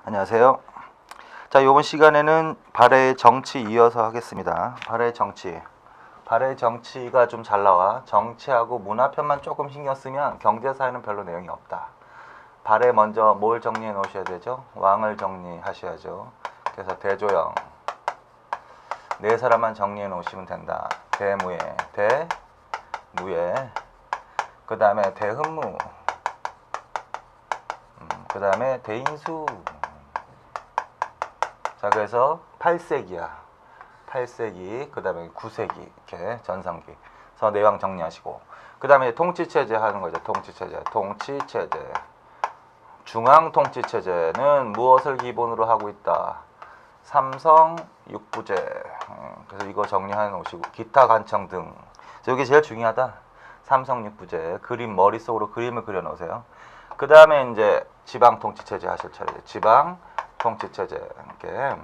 안녕하세요. 자, 이번 시간에는 발해의 정치 이어서 하겠습니다. 발해의 정치. 발해의 정치가 좀 잘 나와. 정치하고 문화편만 조금 신경 쓰면 경제사에는 별로 내용이 없다. 발해 먼저 뭘 정리해 놓으셔야 되죠? 왕을 정리하셔야죠. 그래서 대조영. 네 사람만 정리해 놓으시면 된다. 대무예, 대무예. 그 다음에 대흠무. 그 다음에 대인수. 자, 그래서 8세기야. 8세기, 그 다음에 9세기, 이렇게 전성기. 그래서 내왕 정리하시고. 그 다음에 통치체제 하는 거죠. 통치체제. 통치체제. 중앙통치체제는 무엇을 기본으로 하고 있다? 삼성, 육부제. 그래서 이거 정리해 놓으시고. 기타 관청 등. 이게 제일 중요하다. 삼성, 육부제. 그림, 머릿속으로 그림을 그려 놓으세요. 그 다음에 이제 지방통치체제 하실 차례죠. 지방통치체제. 이렇게.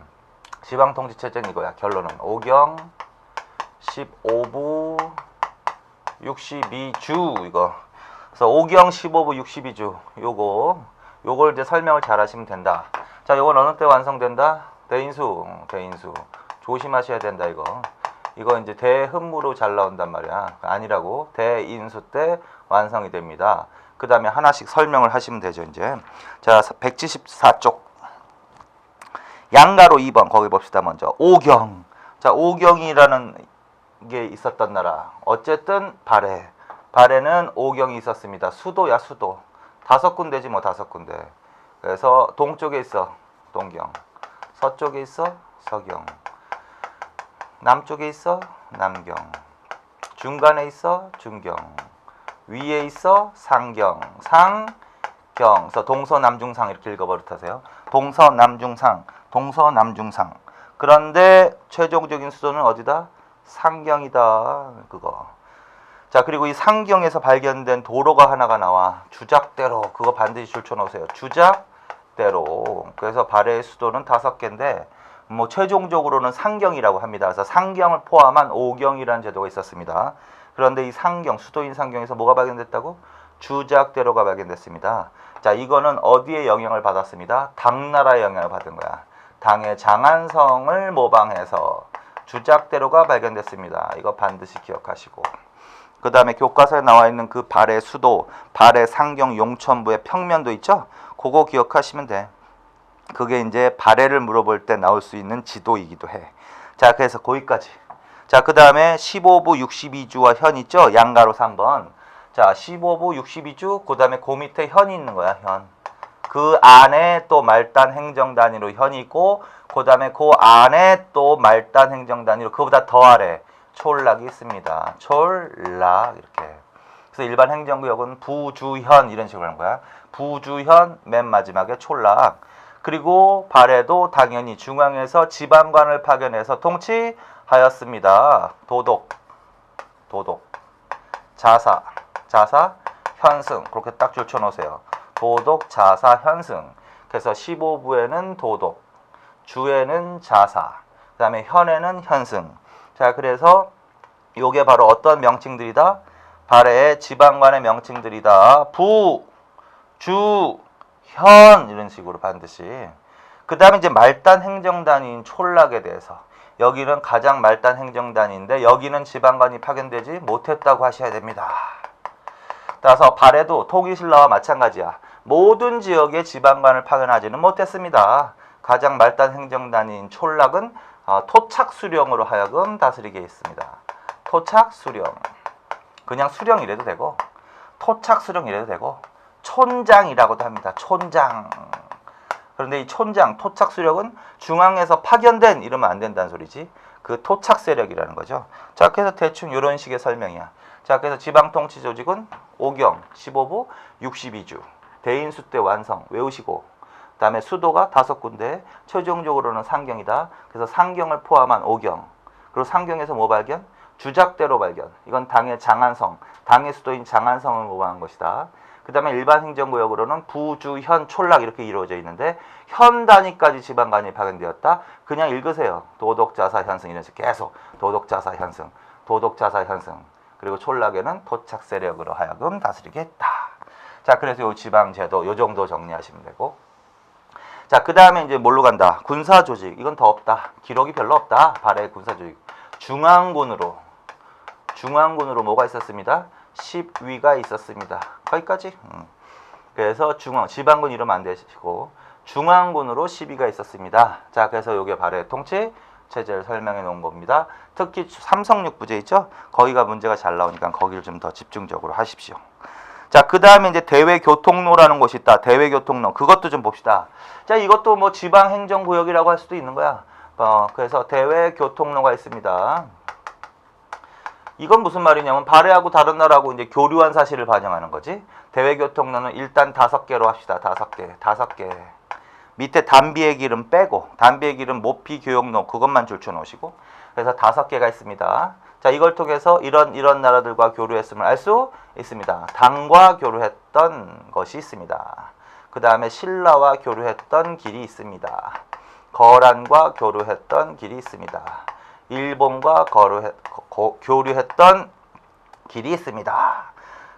지방통치체제는 이거야. 결론은 오경 15부 62주 이거. 그래서 오경 15부 62주 요걸 이제 설명을 잘 하시면 된다. 자, 요건 어느 때 완성된다? 대인수. 조심하셔야 된다 이거 이제 대흠무로 잘 나온단 말이야. 아니라고. 대인수 때 완성이 됩니다. 그 다음에 하나씩 설명을 하시면 되죠, 이제. 자, 174쪽. 양가로 2번, 거기 봅시다, 먼저. 오경. 자, 오경이라는 게 있었던 나라. 어쨌든, 발해는 오경이 있었습니다. 수도야, 수도. 5군데지, 뭐, 5군데. 그래서, 동쪽에 있어, 동경. 서쪽에 있어, 서경. 남쪽에 있어, 남경. 중간에 있어, 중경. 위에 있어 상경, 그래서 동서남중상 이렇게 읽어버릇하세요. 동서남중상. 그런데 최종적인 수도는 어디다? 상경이다. 그거. 자, 그리고 이 상경에서 발견된 도로가 하나가 나와. 주작대로. 그거 반드시 줄쳐놓으세요. 주작대로. 그래서 발해의 수도는 5개인데 뭐 최종적으로는 상경이라고 합니다. 그래서 상경을 포함한 오경이라는 제도가 있었습니다. 그런데 이 상경, 수도인 상경에서 뭐가 발견됐다고? 주작대로가 발견됐습니다. 자, 이거는 어디에 영향을 받았습니다? 당나라의 영향을 받은 거야. 당의 장안성을 모방해서 주작대로가 발견됐습니다. 이거 반드시 기억하시고. 그 다음에 교과서에 나와 있는 그 발해 수도, 발해 상경 용천부의 평면도 있죠? 그거 기억하시면 돼. 그게 이제 발해를 물어볼 때 나올 수 있는 지도이기도 해. 자, 그래서 거기까지. 자, 그 다음에 15부 62주와 현 있죠? 양가로 3번. 자, 15부 62주, 그 다음에 그 밑에 현이 있는 거야, 현. 그 안에 또 말단 행정단위로 현이 있고, 그 다음에 그 안에 또 말단 행정단위로, 그보다 더 아래 촌락이 있습니다. 촌락, 이렇게. 그래서 일반 행정구역은 부주현, 이런 식으로 하는 거야. 부주현, 맨 마지막에 촌락. 그리고 발해도 당연히 중앙에서 지방관을 파견해서 통치하였습니다. 도독, 자사, 현승. 그렇게 딱 줄쳐놓으세요. 도독, 자사, 현승. 그래서 15부에는 도독, 주에는 자사, 그 다음에 현에는 현승. 자, 그래서 요게 바로 어떤 명칭들이다? 발해의 지방관의 명칭들이다. 부, 주, 현, 이런 식으로 반드시. 그 다음에 이제 말단 행정단위인 촌락에 대해서. 여기는 가장 말단 행정단위인데 여기는 지방관이 파견되지 못했다고 하셔야 됩니다. 따라서 발해도 통일신라와 마찬가지야. 모든 지역에 지방관을 파견하지는 못했습니다. 가장 말단 행정단위인 촌락은 토착수령으로 하여금 다스리게 했습니다. 토착수령. 그냥 수령이라도 되고 토착수령이라도 되고 촌장이라고도 합니다. 촌장. 그런데 이 촌장, 토착수령은 중앙에서 파견된 이러면 안 된다는 소리지. 그 토착세력이라는 거죠. 자, 그래서 대충 이런 식의 설명이야. 자, 그래서 지방통치조직은 오경, 15부, 62주. 대인수 때 완성, 외우시고. 그 다음에 수도가 5군데, 최종적으로는 상경이다. 그래서 상경을 포함한 오경. 그리고 상경에서 뭐 발견? 주작대로 발견. 이건 당의 장안성, 당의 수도인 장안성을 모방한 것이다. 그 다음에 일반 행정구역으로는 부, 주, 현, 촌락 이렇게 이루어져 있는데 현 단위까지 지방관이 파견되었다. 그냥 읽으세요. 도독, 자사, 현승 이런 식으로 계속 도독, 자사, 현승, 도독, 자사, 현승. 그리고 촌락에는 토착 세력으로 하여금 다스리게 했다. 자, 그래서 요 지방제도 요 정도 정리하시면 되고. 자, 그 다음에 이제 뭘로 간다? 군사조직. 이건 더 없다. 기록이 별로 없다. 발해 군사조직. 중앙군으로 뭐가 있었습니다? 10위가 있었습니다. 거기까지. 그래서 지방군 이러면 안 되시고 중앙군으로 10위가 있었습니다. 자, 그래서 요게 발해 통치 체제를 설명해 놓은 겁니다. 특히 삼성육 부제 있죠? 거기가 문제가 잘 나오니까 거기를 좀 더 집중적으로 하십시오. 자, 그 다음에 이제 대외교통로라는 곳이 있다. 대외교통로. 그것도 좀 봅시다. 자, 이것도 뭐 지방행정구역이라고 할 수도 있는 거야. 그래서 대외교통로가 있습니다. 이건 무슨 말이냐면 발해하고 다른 나라하고 이제 교류한 사실을 반영하는 거지. 대외교통로는 일단 5개로 합시다. 5개. 밑에 담비의 기름 빼고 담비의 기름 모피 교역로 그것만 줄쳐 놓으시고 그래서 5개가 있습니다. 자, 이걸 통해서 이런 나라들과 교류했음을 알 수 있습니다. 당과 교류했던 것이 있습니다. 그 다음에 신라와 교류했던 길이 있습니다. 거란과 교류했던 길이 있습니다. 일본과 교류했던 길이 있습니다.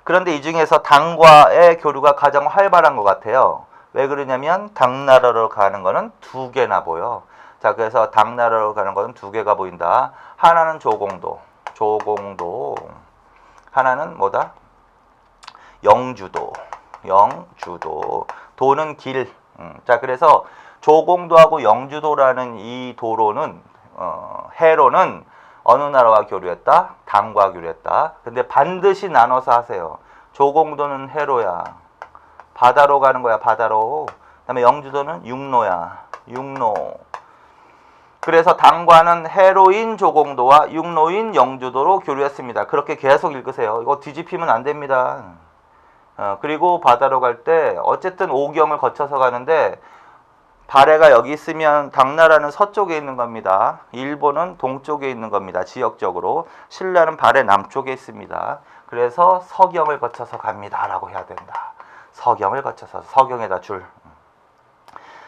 그런데 이 중에서 당과의 교류가 가장 활발한 것 같아요. 왜 그러냐면 당나라로 가는 거는 2개나 보여. 자, 그래서 당나라로 가는 거는 2개가 보인다. 하나는 조공도. 하나는 뭐다? 영주도. 도는 길. 자, 그래서 조공도하고 영주도라는 이 도로는 해로는 어느 나라와 교류했다? 당과 교류했다. 근데 반드시 나눠서 하세요. 조공도는 해로야. 바다로 가는 거야. 바다로. 그다음에 영주도는 육로야. 육로. 그래서 당과는 해로인 조공도와 육로인 영주도로 교류했습니다. 그렇게 계속 읽으세요. 이거 뒤집히면 안 됩니다. 그리고 바다로 갈 때 어쨌든 오경을 거쳐서 가는데 발해가 여기 있으면 당나라는 서쪽에 있는 겁니다. 일본은 동쪽에 있는 겁니다. 지역적으로. 신라는 발해 남쪽에 있습니다. 그래서 서경을 거쳐서 갑니다. 라고 해야 된다. 서경을 거쳐서 서경에다 줄.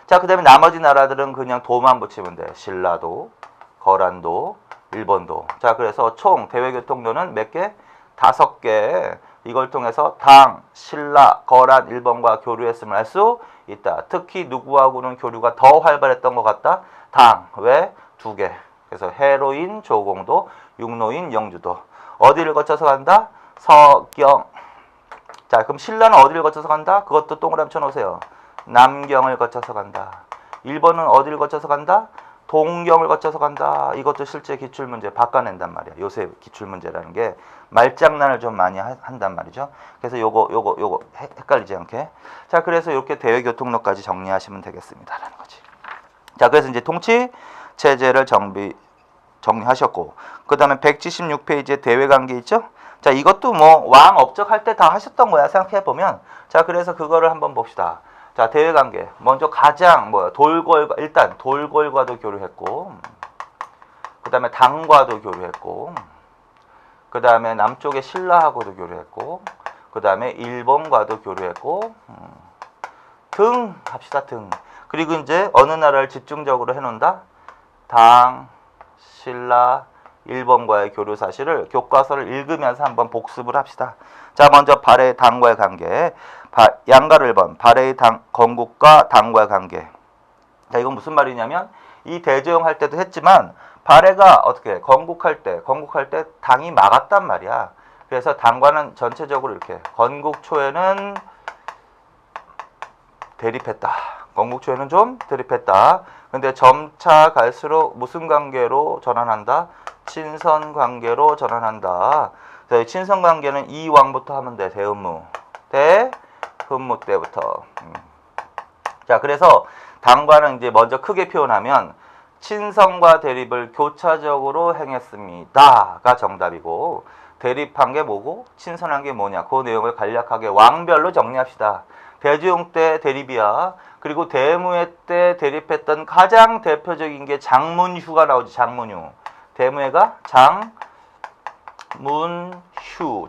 자, 그 다음에 나머지 나라들은 그냥 도만 붙이면 돼. 신라도, 거란도, 일본도. 자, 그래서 총 대외교통로는 몇 개? 5개. 이걸 통해서 당, 신라, 거란, 일본과 교류했음을 알 수 있다. 특히 누구하고는 교류가 더 활발했던 것 같다? 당. 왜? 2개. 그래서 해로인, 조공도, 육로인, 영주도. 어디를 거쳐서 간다? 서경. 자, 그럼 신라는 어디를 거쳐서 간다? 그것도 동그라미 쳐놓으세요. 남경을 거쳐서 간다. 일본은 어디를 거쳐서 간다? 동경을 거쳐서 간다. 이것도 실제 기출문제 바꿔낸단 말이야. 요새 기출문제라는 게 말장난을 좀 많이 한단 말이죠. 그래서 요거 헷갈리지 않게. 자, 그래서 이렇게 대외교통로까지 정리하시면 되겠습니다. 라는 거지. 자, 그래서 이제 통치 체제를 정리하셨고, 그 다음에 176페이지에 대외관계 있죠? 자, 이것도 뭐 왕 업적할 때 다 하셨던 거야. 생각해보면. 자, 그래서 그거를 한번 봅시다. 자, 대외관계. 먼저 가장 일단 돌궐과도 교류했고, 그 다음에 당과도 교류했고, 그 다음에 남쪽의 신라하고도 교류했고, 그 다음에 일본과도 교류했고, 등 합시다. 등. 그리고 이제 어느 나라를 집중적으로 해놓는다? 당, 신라, 일본과의 교류 사실을 교과서를 읽으면서 한번 복습을 합시다. 자, 먼저 발해 당과의 관계. 양가를 1번. 발해의 건국과 당과의 관계. 자, 이건 무슨 말이냐면 이 대조영 할 때도 했지만 발해가 어떻게 건국할 때 당이 막았단 말이야. 그래서 당과는 전체적으로 이렇게 건국 초에는 대립했다. 건국 초에는 좀 대립했다. 근데 점차 갈수록 무슨 관계로 전환한다? 친선 관계로 전환한다. 그래서 친선 관계는 이 왕부터 하면 돼. 대흠무. 대흠무 때부터. 자, 그래서 당과는 이제 먼저 크게 표현하면 친선과 대립을 교차적으로 행했습니다가 정답이고, 대립한 게 뭐고 친선한 게 뭐냐, 그 내용을 간략하게 왕별로 정리합시다. 대주용 때 대립이야. 그리고 대무해 때 대립했던 가장 대표적인 게 장문휴가 나오지. 장문휴. 대무해가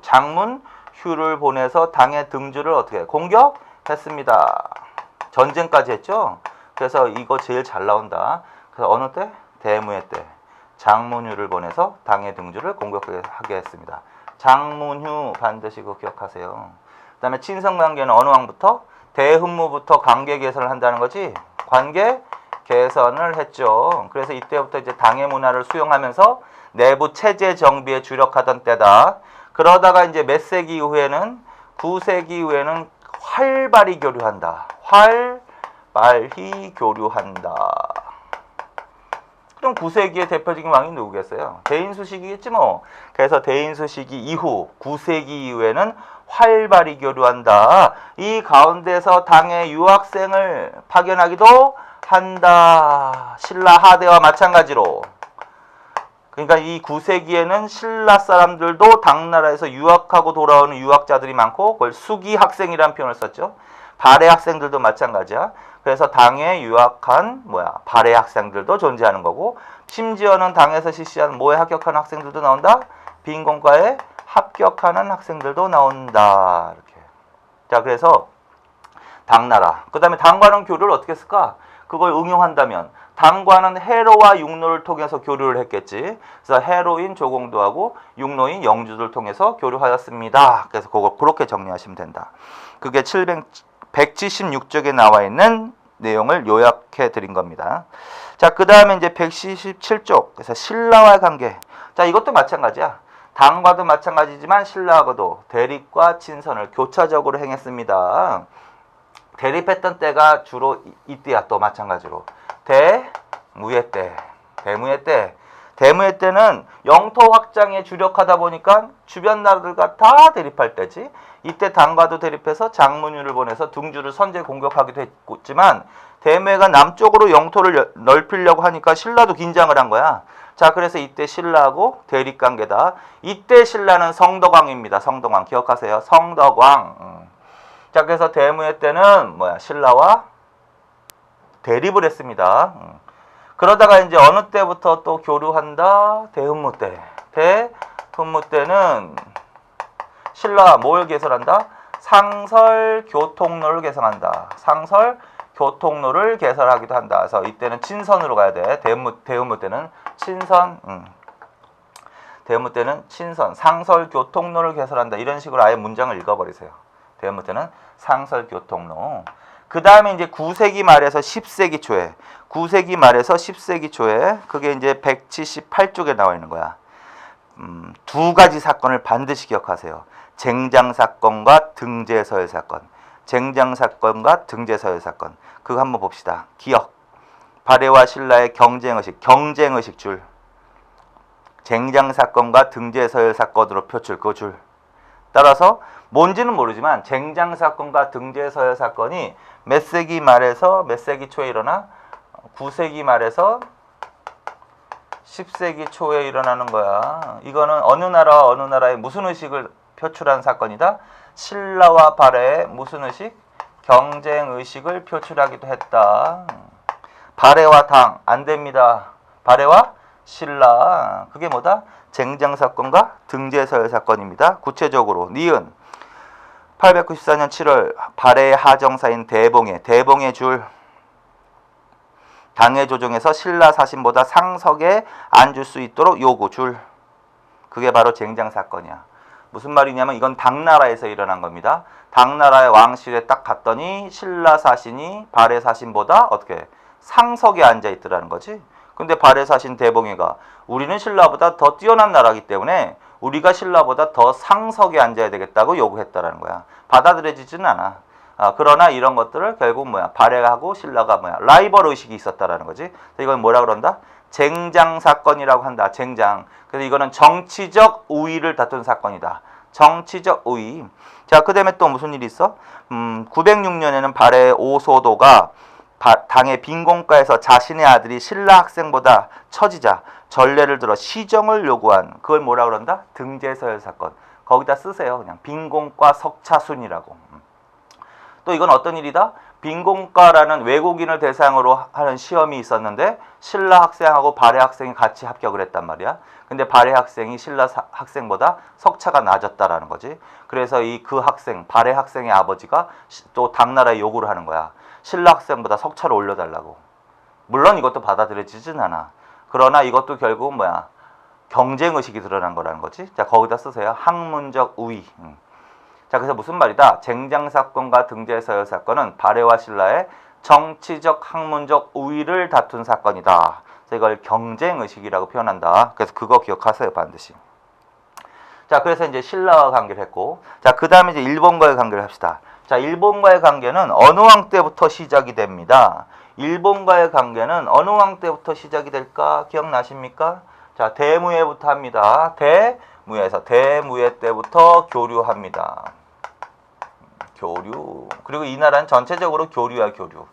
장문휴를 보내서 당의 등주를 어떻게 공격했습니다. 전쟁까지 했죠. 그래서 이거 제일 잘 나온다. 그래서 어느 때? 대무해 때 장문휴를 보내서 당의 등주를 공격하게 했습니다. 장문휴 반드시 그거 기억하세요. 그 다음에 친선관계는 어느 왕부터? 대흠무부터 관계 개선을 한다는 거지. 관계 개선을 했죠. 그래서 이때부터 이제 당의 문화를 수용하면서 내부 체제 정비에 주력하던 때다. 그러다가 이제 몇 세기 이후에는 9세기 이후에는 활발히 교류한다. 활발히 교류한다. 그럼 9세기의 대표적인 왕이 누구겠어요? 대인수식이겠지 뭐. 그래서 대인수식이 이후 9세기 이후에는 활발히 교류한다. 이 가운데서 당의 유학생을 파견하기도 한다. 신라 하대와 마찬가지로. 그러니까 이 9세기에는 신라 사람들도 당나라에서 유학하고 돌아오는 유학자들이 많고 그걸 수기 학생이라는 표현을 썼죠. 발해 학생들도 마찬가지야. 그래서 당에 유학한 발해 학생들도 존재하는 거고 심지어는 당에서 실시한 뭐에 합격하는 학생들도 나온다. 빈곤과에 합격하는 학생들도 나온다. 이렇게. 자, 그래서 당나라. 그다음에 당과는 교류를 어떻게 했을까? 그걸 응용한다면 당과는 해로와 육로를 통해서 교류를 했겠지. 그래서 해로인 조공도하고 육로인 영주를 통해서 교류하였습니다. 그래서 그거 그렇게 정리하시면 된다. 그게 176쪽에 나와 있는 내용을 요약해 드린 겁니다. 자, 그 다음에 이제 177쪽. 그래서 신라와의 관계. 자, 이것도 마찬가지야. 당과도 마찬가지지만 신라하고도 대립과 친선을 교차적으로 행했습니다. 대립했던 때가 주로 이때야. 또 마찬가지로 대무해 때. 대무해 때는 영토 확장에 주력하다 보니까 주변 나라들과 다 대립할 때지. 이때 당과도 대립해서 장문유를 보내서 둥주를 선제 공격하기도 했지만 대무해가 남쪽으로 영토를 넓히려고 하니까 신라도 긴장을 한 거야. 자, 그래서 이때 신라하고 대립관계다. 이때 신라는 성덕왕입니다. 성덕왕 기억하세요. 성덕왕. 자, 그래서 대무해 때는 신라와 대립을 했습니다. 그러다가 이제 어느 때부터 또 교류한다? 대흠무 때. 대흠무 때는 신라와 뭘 개설한다? 상설 교통로를 개설한다. 상설 교통로를 개설하기도 한다. 그래서 이때는 친선으로 가야 돼. 대흠무 때는 친선. 대흠무 때는 친선. 상설 교통로를 개설한다. 이런 식으로 아예 문장을 읽어버리세요. 대흠무 때는 상설 교통로. 그 다음에 이제 9세기 말에서 10세기 초에 9세기 말에서 10세기 초에 그게 이제 178쪽에 나와 있는 거야. 두 가지 사건을 반드시 기억하세요. 쟁장 사건과 등재서열 사건. 쟁장 사건과 등재서열 사건. 그거 한번 봅시다. 기억. 발해와 신라의 경쟁의식 줄. 쟁장 사건과 등재서열 사건으로 표출. 그 줄. 따라서 뭔지는 모르지만 쟁장 사건과 등재서열 사건이 몇 세기 말에서 몇 세기 초에 일어나? 9세기 말에서 10세기 초에 일어나는 거야. 이거는 어느 나라와 어느 나라의 무슨 의식을 표출한 사건이다? 신라와 발해의 무슨 의식? 경쟁의식을 표출하기도 했다. 발해와 당 안 됩니다. 발해와 신라. 그게 뭐다? 쟁장 사건과 등재서열 사건입니다. 구체적으로 니은 894년 7월 발해의 하정사인 대봉의 줄 당의 조정에서 신라 사신보다 상석에 앉을 수 있도록 요구 줄. 그게 바로 쟁장 사건이야. 무슨 말이냐면 이건 당나라에서 일어난 겁니다. 당나라의 왕실에 딱 갔더니 신라 사신이 발해 사신보다 어떻게 상석에 앉아 있더라는 거지. 근데 발해 사신 대봉이가 우리는 신라보다 더 뛰어난 나라이기 때문에 우리가 신라보다 더 상석에 앉아야 되겠다고 요구했다라는 거야. 받아들여지지는 않아. 그러나 이런 것들을 결국 발해하고 신라가 라이벌 의식이 있었다라는 거지. 이건 뭐라 그런다? 쟁장 사건이라고 한다. 쟁장. 그래서 이거는 정치적 우위를 다툰 사건이다. 정치적 우위. 자, 그 다음에 또 무슨 일이 있어? 906년에는 발해의 오소도가 당의 빈곤가에서 자신의 아들이 신라 학생보다 처지자 전례를 들어 시정을 요구한 그걸 뭐라 그런다? 등재서열 사건. 거기다 쓰세요. 그냥 빈곤과 석차순이라고. 또 이건 어떤 일이다? 빈곤과라는 외국인을 대상으로 하는 시험이 있었는데 신라 학생하고 발해 학생이 같이 합격을 했단 말이야. 근데 발해 학생이 신라 학생보다 석차가 낮았다라는 거지. 그래서 그 학생, 발해 학생의 아버지가 또 당나라에 요구를 하는 거야. 신라 학생보다 석차를 올려달라고. 물론 이것도 받아들여지진 않아. 그러나 이것도 결국 경쟁의식이 드러난 거라는 거지. 자, 거기다 쓰세요. 학문적 우위. 자, 그래서 무슨 말이다? 쟁장 사건과 등재서열 사건은 발해와 신라의 정치적, 학문적 우위를 다툰 사건이다. 그래서 이걸 경쟁의식이라고 표현한다. 그래서 그거 기억하세요, 반드시. 자, 그래서 이제 신라와 관계를 했고, 자, 그 다음에 이제 일본과의 관계를 합시다. 자, 일본과의 관계는 어느 왕 때부터 시작이 됩니다. 일본과의 관계는 어느 왕 때부터 시작이 될까? 기억나십니까? 자, 대무해부터 합니다. 대무해에서 대무해 때부터 교류합니다. 교류. 그리고 이 나라는 전체적으로 교류야, 교류.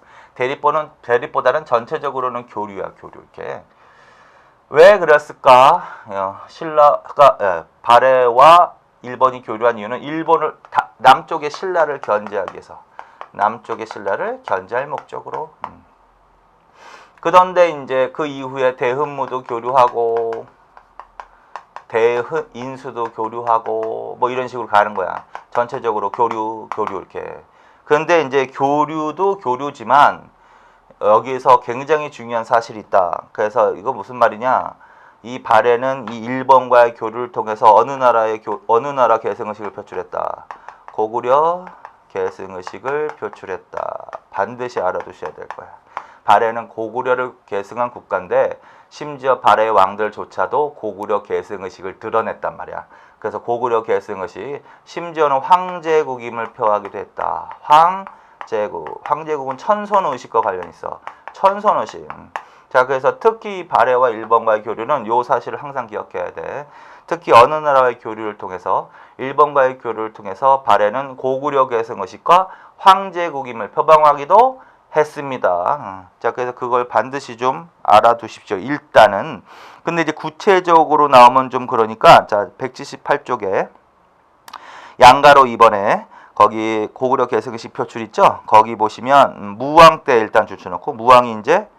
대립보다는 전체적으로는 교류야, 교류. 이렇게. 왜 그랬을까? 신라가 발해와 일본이 교류한 이유는 일본을 남쪽의 신라를 견제하기 위해서, 남쪽의 신라를 견제할 목적으로. 그런데 이제 그 이후에 대흠무도 교류하고 대인수도 교류하고 뭐 이런 식으로 가는 거야. 전체적으로 교류 이렇게. 그런데 이제 교류도 교류지만 여기에서 굉장히 중요한 사실이 있다. 그래서 이거 무슨 말이냐? 이 발해는 이 일본과의 교류를 통해서 어느 나라 계승의식을 표출했다. 고구려 계승의식을 표출했다. 반드시 알아두셔야 될 거야. 발해는 고구려를 계승한 국가인데 심지어 발해의 왕들조차도 고구려 계승의식을 드러냈단 말이야. 그래서 고구려 계승의식, 심지어는 황제국임을 표하기도 했다. 황제국은 천손의식과 관련이 있어. 천손의식. 자, 그래서 특히 발해와 일본과의 교류는 요 사실을 항상 기억해야 돼. 특히 어느 나라와의 교류를 통해서, 일본과의 교류를 통해서 발해는 고구려 계승의식과 황제국임을 표방하기도 했습니다. 자, 그래서 그걸 반드시 좀 알아두십시오. 일단은. 근데 이제 구체적으로 나오면 좀 그러니까, 자, 178쪽에 양가로 2번에 거기 고구려 계승의식 표출 있죠? 거기 보시면 무왕 때 일단 줄쳐놓고, 무왕이 이제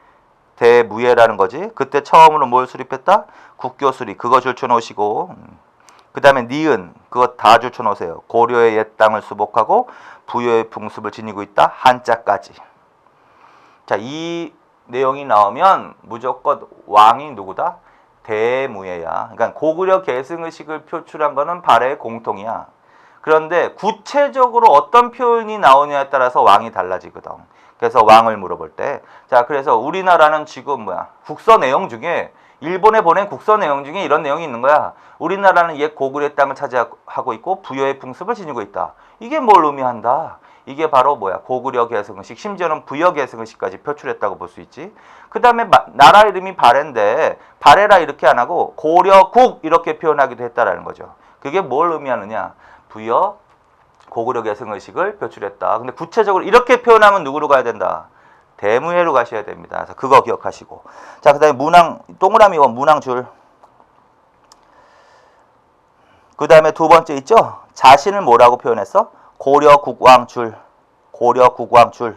대무예라는 거지. 그때 처음으로 뭘 수립했다? 국교 수립. 그거 줄쳐놓으시고, 그 다음에 니은, 그거 다 줄쳐놓으세요. 고려의 옛 땅을 수복하고 부여의 풍습을 지니고 있다. 한자까지. 자, 이 내용이 나오면 무조건 왕이 누구다? 대무예야. 그러니까 고구려 계승의식을 표출한 거는 발해의 공통이야. 그런데 구체적으로 어떤 표현이 나오냐에 따라서 왕이 달라지거든. 그래서 왕을 물어볼 때, 자, 그래서 우리나라는 지금 국서 내용 중에, 일본에 보낸 국서 내용 중에 이런 내용이 있는 거야. 우리나라는 옛 고구려의 땅을 차지하고 있고 부여의 풍습을 지니고 있다. 이게 뭘 의미한다? 이게 바로 고구려 계승의식, 심지어는 부여 계승의식까지 표출했다고 볼 수 있지. 그 다음에 나라 이름이 발해인데 발해라 이렇게 안 하고 고려국 이렇게 표현하기도 했다라는 거죠. 그게 뭘 의미하느냐? 부여 고구려 계승의식을 표출했다. 근데 구체적으로 이렇게 표현하면 누구로 가야 된다? 대무예로 가셔야 됩니다. 그래서 그거 기억하시고. 자, 그 다음에 문항, 동그라미 원 문항줄. 그 다음에 두 번째 있죠? 자신을 뭐라고 표현했어? 고려국왕줄. 고려국왕줄.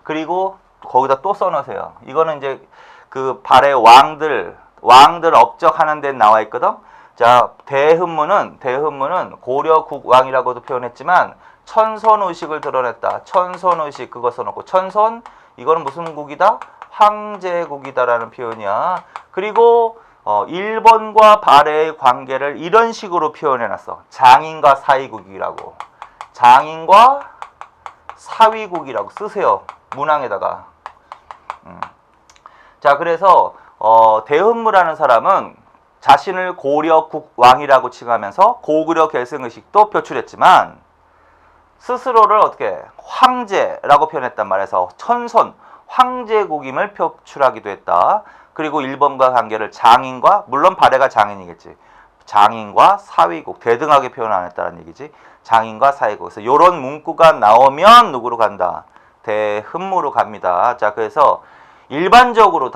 그리고 거기다 또 써놓으세요. 이거는 이제 그 발해 왕들 업적하는 데 나와 있거든? 자, 대흠문은 고려국왕이라고도 표현했지만 천손의식을 드러냈다. 천손의식 그거 써놓고, 천손 이거는 무슨 국이다? 황제국이다라는 표현이야. 그리고 일본과 발해의 관계를 이런 식으로 표현해놨어. 장인과 사위국이라고. 장인과 사위국이라고 쓰세요. 문항에다가. 자, 그래서 대흠무라는 사람은 자신을 고려국왕이라고 칭하면서 고구려 계승의식도 표출했지만 스스로를 어떻게 황제라고 표현했단 말이에서 천손 황제국임을 표출하기도 했다. 그리고 일본과 관계를 장인과, 물론 발해가 장인이겠지, 장인과 사위국, 대등하게 표현 안 했다는 얘기지. 장인과 사위국. 그래서 이런 문구가 나오면 누구로 간다? 대흠무로 갑니다. 자, 그래서 일반적으로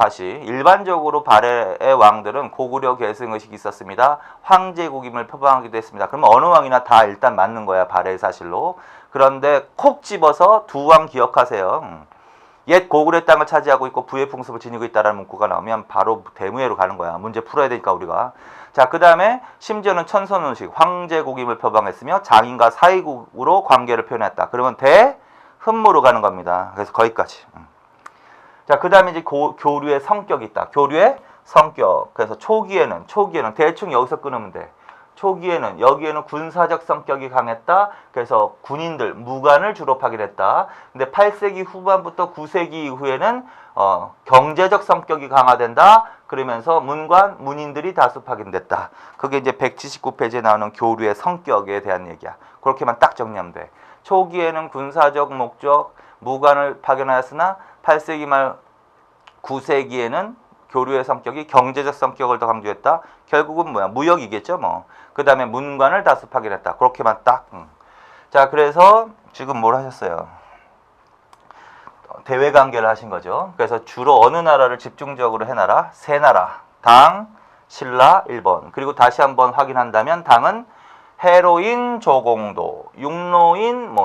발해의 왕들은 고구려 계승의식이 있었습니다. 황제국임을 표방하기도 했습니다. 그러면 어느 왕이나 다 일단 맞는 거야, 발해의 사실로. 그런데 콕 집어서 두 왕 기억하세요. 옛 고구려 땅을 차지하고 있고 부의 풍습을 지니고 있다라는 문구가 나오면 바로 대무예로 가는 거야. 문제 풀어야 되니까 우리가. 자, 그 다음에 심지어는 천손의식, 황제국임을 표방했으며 장인과 사위국으로 관계를 표현했다. 그러면 대흠무로 가는 겁니다. 그래서 거기까지. 자, 그 다음에 이제 교류의 성격이 있다. 교류의 성격. 그래서 초기에는 대충 여기서 끊으면 돼. 초기에는 여기에는 군사적 성격이 강했다. 그래서 군인들, 무관을 주로 파견했다. 근데 8세기 후반부터 9세기 이후에는 경제적 성격이 강화된다. 그러면서 문관, 문인들이 다수 파견됐다. 그게 이제 179페이지에 나오는 교류의 성격에 대한 얘기야. 그렇게만 딱 정리하면 돼. 초기에는 군사적 목적, 무관을 파견하였으나 8세기 말 9세기에는 교류의 성격이 경제적 성격을 더 강조했다. 결국은 뭐야? 무역이겠죠, 뭐. 그 다음에 문관을 다수 파견했다. 그렇게만 딱. 자, 그래서 지금 뭘 하셨어요? 대외 관계를 하신 거죠. 그래서 주로 어느 나라를 집중적으로 해놔라? 세 나라. 당, 신라, 일본. 그리고 다시 한번 확인한다면 당은 해로인, 조공도, 육로인,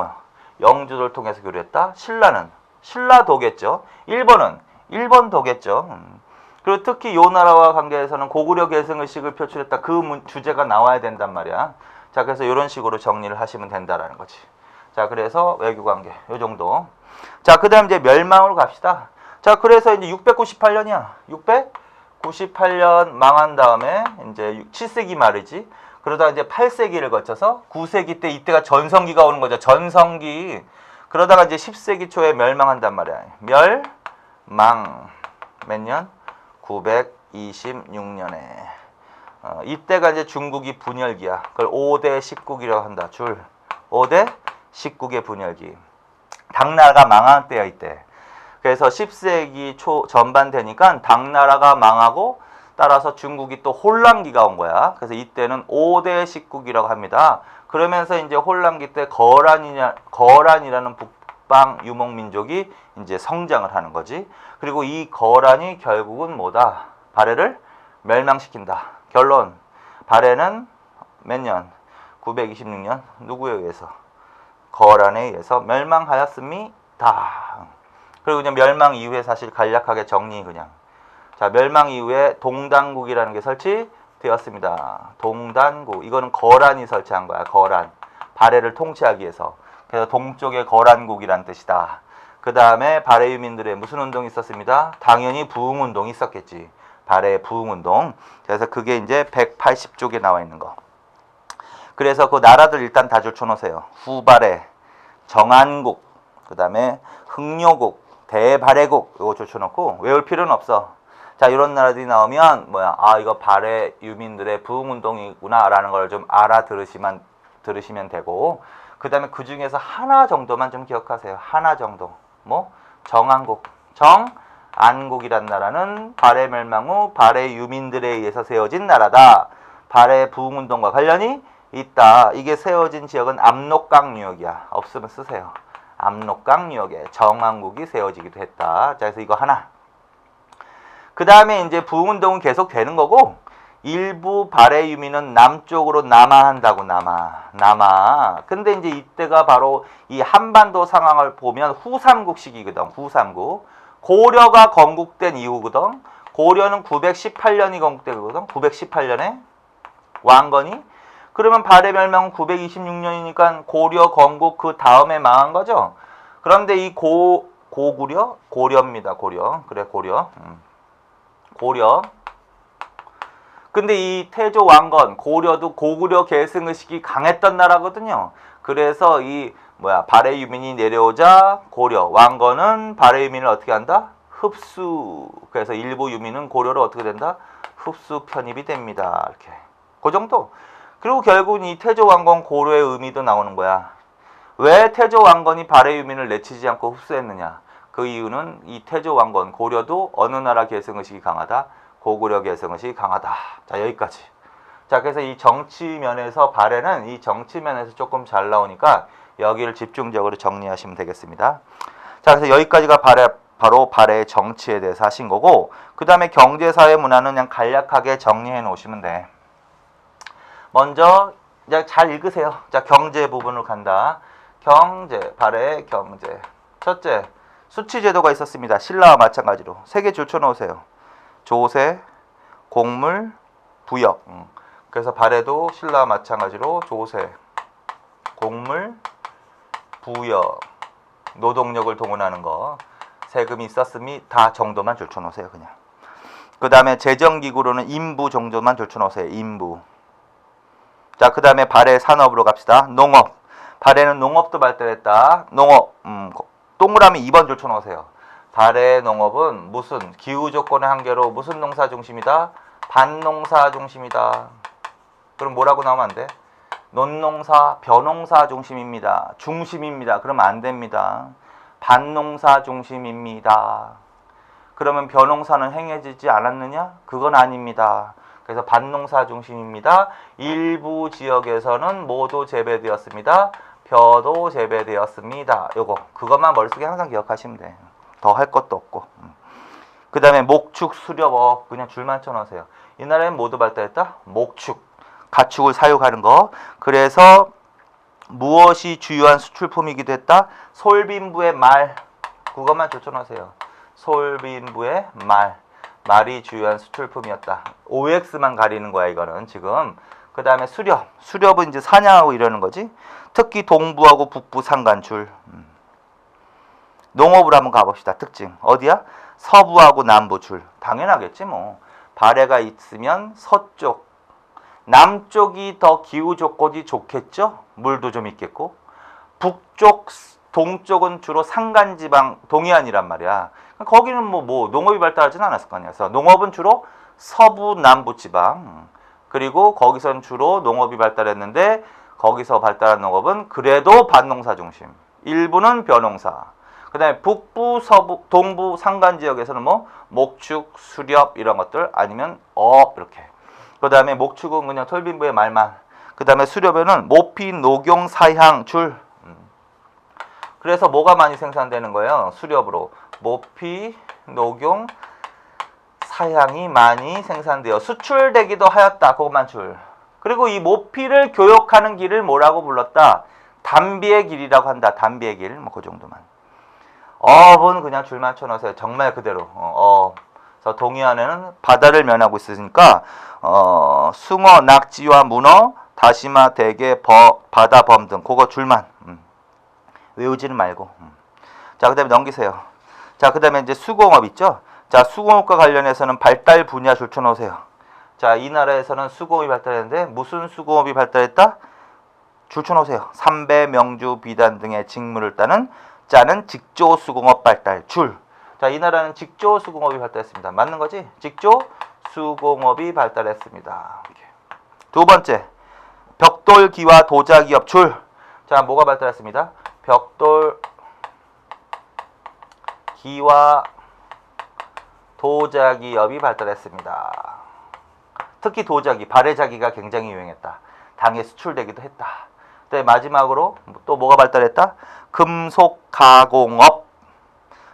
영주를 통해서 교류했다. 신라는 신라도겠죠. 일본은 일본도겠죠. 그리고 특히 이 나라와 관계에서는 고구려 계승의식을 표출했다. 그 주제가 나와야 된단 말이야. 자, 그래서 이런 식으로 정리를 하시면 된다라는 거지. 자, 그래서 외교관계 요 정도. 자, 그 다음 이제 멸망으로 갑시다. 자, 그래서 이제 698년이야. 698년 망한 다음에 이제 7세기 말이지. 그러다 이제 8세기를 거쳐서 9세기 때 이때가 전성기가 오는 거죠. 전성기. 그러다가 이제 10세기 초에 멸망한단 말이야. 멸망. 몇 년? 926년에. 이때가 이제 중국이 분열기야. 그걸 5대 10국이라고 한다. 5대 10국의 분열기. 당나라가 망한 때야, 이때. 그래서 10세기 초 전반 되니까 당나라가 망하고 따라서 중국이 또 혼란기가 온 거야. 그래서 이때는 5대 10국이라고 합니다. 그러면서 이제 혼란기 때 거란이라는 북방 유목민족이 이제 성장을 하는 거지. 그리고 이 거란이 결국은 뭐다? 발해를 멸망시킨다. 결론. 발해는 몇 년? 926년. 누구에 의해서? 거란에 의해서 멸망하였습니다. 그리고 그냥 멸망 이후에 사실 간략하게 정리 그냥. 자, 멸망 이후에 동단국이라는 게 설치되었습니다. 동단국. 이거는 거란이 설치한 거야. 거란. 발해를 통치하기 위해서. 그래서 동쪽의 거란국이란 뜻이다. 그 다음에 발해 유민들의 무슨 운동이 있었습니다? 당연히 부흥운동이 있었겠지. 발해 부흥운동. 그래서 그게 이제 180쪽에 나와 있는 거. 그래서 그 나라들 일단 다 줄쳐놓으세요. 후발해, 정한국, 그 다음에 흥료국, 대발해국 이거 줄쳐놓고 외울 필요는 없어. 자, 이런 나라들이 나오면 뭐야? 아, 이거 발해 유민들의 부흥운동이구나 라는 걸 좀 들으시면 되고, 그 다음에 그 중에서 하나 정도만 좀 기억하세요. 하나 정도. 뭐? 정한국. 정안국이란 나라는 발해 멸망 후 발해 유민들에 의해서 세워진 나라다. 발해 부흥운동과 관련이 있다. 이게 세워진 지역은 압록강 유역이야. 없으면 쓰세요. 압록강 유역에 정한국이 세워지기도 했다. 자, 그래서 이거 하나. 그 다음에 이제 부흥운동은 계속 되는 거고, 일부 발해 유민은 남쪽으로 남하한다고. 남하. 근데 이제 이때가 바로 이 한반도 상황을 보면 후삼국 시기거든. 후삼국. 고려가 건국된 이후거든. 고려는 918년이 건국되거든. 918년에 왕건이. 그러면 발해 멸망은 926년이니까 고려 건국 그 다음에 망한 거죠. 그런데 이 고구려? 고려입니다. 고려. 그래, 고려. 고려. 근데 이 태조 왕건, 고려도 고구려 계승의식이 강했던 나라거든요. 그래서 이 발해 유민이 내려오자 고려, 왕건은 발해 유민을 어떻게 한다? 흡수. 그래서 일부 유민은 고려로 어떻게 된다? 흡수 편입이 됩니다. 이렇게. 그 정도. 그리고 결국은 이 태조 왕건 고려의 의미도 나오는 거야. 왜 태조 왕건이 발해 유민을 내치지 않고 흡수했느냐? 그 이유는 이 태조 왕건, 고려도 어느 나라 계승의식이 강하다? 고구려 계승의식이 강하다. 자, 여기까지. 자, 그래서 이 정치면에서 발해는 이 정치면에서 조금 잘 나오니까 여기를 집중적으로 정리하시면 되겠습니다. 자, 그래서 여기까지가 바로 발해의 정치에 대해서 하신 거고, 그 다음에 경제, 사회, 문화는 그냥 간략하게 정리해 놓으시면 돼. 먼저 이제 잘 읽으세요. 자, 경제 부분으로 간다. 경제, 발해, 경제. 첫째, 수치 제도가 있었습니다. 신라와 마찬가지로. 세 개 줄쳐 놓으세요. 조세, 곡물, 부역. 그래서 발해도 신라와 마찬가지로 조세, 곡물, 부역, 노동력을 동원하는 거. 세금이 있었습니다. 정도만 줄쳐 놓으세요, 그냥. 그 다음에 재정기구로는 인부 정도만 줄쳐 놓으세요. 인부. 자, 그 다음에 발해 산업으로 갑시다. 농업. 발해는 농업도 발달했다. 농업. 동그라미 2번 줄 쳐놓으세요. 발해 농업은 무슨 기후 조건의 한계로 무슨 농사 중심이다? 밭농사 중심이다. 그럼 뭐라고 나오면 안 돼? 논농사, 벼농사 중심입니다. 중심입니다. 그러면 안 됩니다. 밭농사 중심입니다. 그러면 벼농사는 행해지지 않았느냐? 그건 아닙니다. 그래서 밭농사 중심입니다. 일부 지역에서는 모두 재배되었습니다. 벼도 재배되었습니다. 요거 그것만 머릿속에 항상 기억하시면 돼요. 더 할 것도 없고. 그 다음에 목축, 수렵업 그냥 줄만 쳐놓으세요. 이 나라엔 모두 발달했다? 목축, 가축을 사육하는 거. 그래서 무엇이 주요한 수출품이기도 했다? 솔빈부의 말. 그것만 쫓아놓으세요. 솔빈부의 말. 말이 주요한 수출품이었다. OX만 가리는 거야 이거는 지금. 그 다음에 수렵. 수렵은 이제 사냥하고 이러는 거지. 특히 동부하고 북부 산간줄. 농업으로 한번 가봅시다. 특징. 어디야? 서부하고 남부줄. 당연하겠지 뭐. 발해가 있으면 서쪽. 남쪽이 더 기후 조건이 좋겠죠? 물도 좀 있겠고. 북쪽, 동쪽은 주로 산간지방, 동해안이란 말이야. 거기는 뭐 농업이 발달하진 않았을 거 아니야. 그래서 농업은 주로 서부, 남부 지방. 그리고 거기선 주로 농업이 발달했는데 거기서 발달한 농업은 그래도 밭농사 중심. 일부는 벼농사. 그 다음에 북부, 서부, 동부 산간 지역에서는 뭐 목축, 수렵 이런 것들 아니면 이렇게. 그 다음에 목축은 그냥 솔빈부의 말만. 그 다음에 수렵에는 모피, 녹용, 사향, 줄. 그래서 뭐가 많이 생산되는 거예요? 수렵으로. 모피, 녹용, 사향이 많이 생산되어 수출되기도 하였다. 그것만 줄. 그리고 이 모피를 교역하는 길을 뭐라고 불렀다? 담비의 길이라고 한다. 담비의 길. 뭐 그 정도만. 업은 그냥 줄만 쳐놓으세요. 정말 그대로. 그래서 동해안에는 바다를 면하고 있으니까 숭어, 낙지와 문어, 다시마, 대게, 바다 범 등 그거 줄만. 외우지는 말고. 자, 그 다음에 넘기세요. 자, 그 다음에 이제 수공업 있죠? 자, 수공업과 관련해서는 발달 분야 줄 쳐놓으세요. 자, 이 나라에서는 수공업이 발달했는데 무슨 수공업이 발달했다? 줄 쳐놓으세요. 삼배, 명주, 비단 등의 직물을 짜는 직조 수공업 발달 줄. 자, 이 나라는 직조 수공업이 발달했습니다. 맞는 거지? 직조 수공업이 발달했습니다. 두 번째, 벽돌 기와 도자 기업 줄. 자, 뭐가 발달했습니다? 벽돌 기와 도자기업이 발달했습니다. 특히 도자기, 발해자기가 굉장히 유행했다. 당에 수출되기도 했다. 네, 마지막으로 또 뭐가 발달했다? 금속 가공업,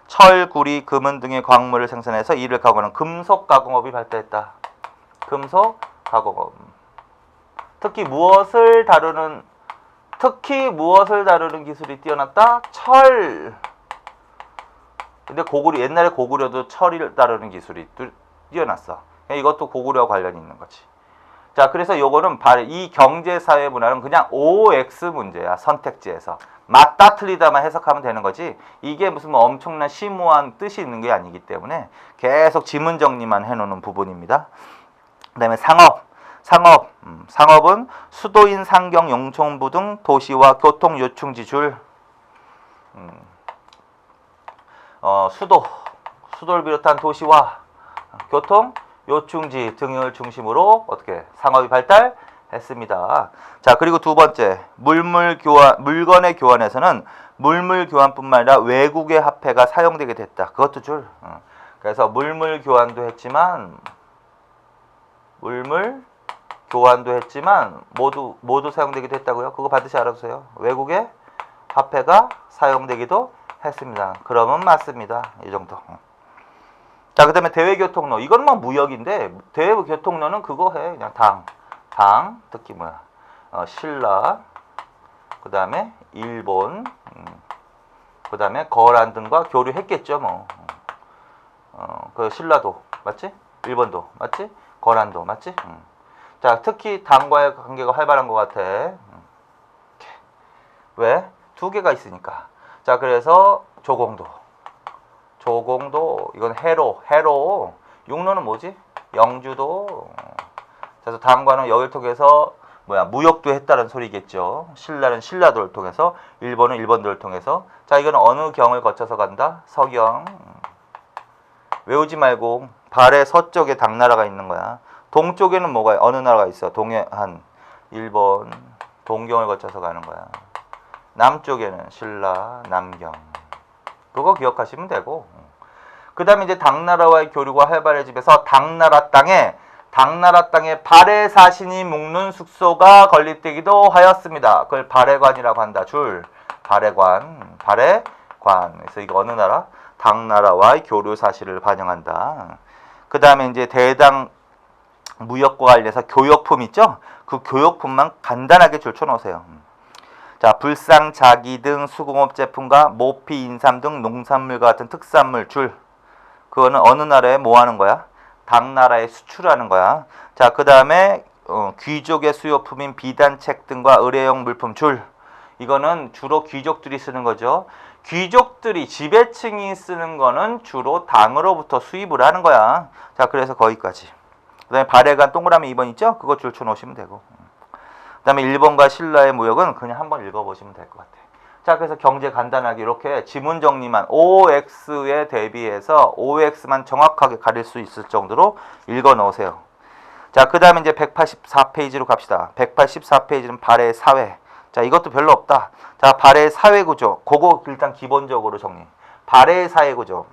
철, 구리, 금은 등의 광물을 생산해서 이를 가공하는 금속 가공업이 발달했다. 금속 가공업. 특히 무엇을 다루는 기술이 뛰어났다? 철. 근데 옛날에 고구려도 철을 다루는 기술이 뛰어났어. 이것도 고구려와 관련이 있는 거지. 자, 그래서 요거는 이 경제사회 문화는 그냥 OX 문제야. 선택지에서. 맞다 틀리다만 해석하면 되는 거지. 이게 무슨 뭐 엄청난 심오한 뜻이 있는 게 아니기 때문에 계속 지문 정리만 해놓는 부분입니다. 그 다음에 상업은 수도인 상경 용천부 등 도시와 교통 요충지 줄. 수도를 비롯한 도시와 교통 요충지 등을 중심으로 어떻게 상업이 발달했습니다. 자, 그리고 두 번째, 물건의 교환에서는 물물 교환뿐만 아니라 외국의 화폐가 사용되게 됐다. 그것도 줄. 그래서 물물 교환도 했지만 모두 사용되기도 했다고요. 그거 반드시 알아두세요. 외국의 화폐가 사용되기도 했습니다. 그러면 맞습니다. 이 정도. 자, 그 다음에 대외교통로. 이건 뭐 무역인데 대외교통로는 그거 해. 그냥 당 특히 신라, 그 다음에 일본, 그 다음에 거란 등과 교류했겠죠. 뭐. 그 신라도 맞지? 일본도 맞지? 거란도 맞지? 자, 특히 당과의 관계가 활발한 것 같아. 왜? 두 개가 있으니까. 자, 그래서 조공도 이건 해로. 육로는 뭐지? 영주도. 그래서 당과는 여길 통해서 무역도 했다는 소리겠죠. 신라는 신라도를 통해서, 일본은 일본도를 통해서. 자, 이건 어느 경을 거쳐서 간다? 서경. 외우지 말고 발의 서쪽에 당나라가 있는 거야. 동쪽에는 뭐가 어느 나라가 있어? 동해안, 일본, 동경을 거쳐서 가는 거야. 남쪽에는 신라, 남경. 그거 기억하시면 되고. 그 다음에 이제 당나라와의 교류가 활발해지면서 당나라 땅에 발해 사신이 묵는 숙소가 건립되기도 하였습니다. 그걸 발해관이라고 한다. 발해관. 그래서 이거 어느 나라? 당나라와의 교류 사실을 반영한다. 그 다음에 이제 대당 무역과 관련해서 교역품 있죠? 그 교역품만 간단하게 줄쳐놓으세요. 자, 불상, 자기 등 수공업 제품과 모피, 인삼 등 농산물과 같은 특산물 그거는 어느 나라에 뭐 하는 거야? 당나라에 수출하는 거야. 자, 그 다음에 귀족의 수요품인 비단책 등과 의뢰용 물품 이거는 주로 귀족들이 쓰는 거죠. 귀족들이 지배층이 쓰는 거는 주로 당으로부터 수입을 하는 거야. 자, 그래서 거기까지. 그 다음에 발해관 동그라미 2번 있죠? 그거 줄쳐 놓으시면 되고. 그 다음에 일본과 신라의 무역은 그냥 한번 읽어보시면 될 것 같아요. 자, 그래서 경제 간단하게 이렇게 지문 정리만 OX에 대비해서 OX만 정확하게 가릴 수 있을 정도로 읽어 놓으세요. 자, 그 다음에 이제 184페이지로 갑시다. 184페이지는 발해 사회. 자, 이것도 별로 없다. 자, 발해 사회 구조. 그거 일단 기본적으로 정리. 발해 사회 구조.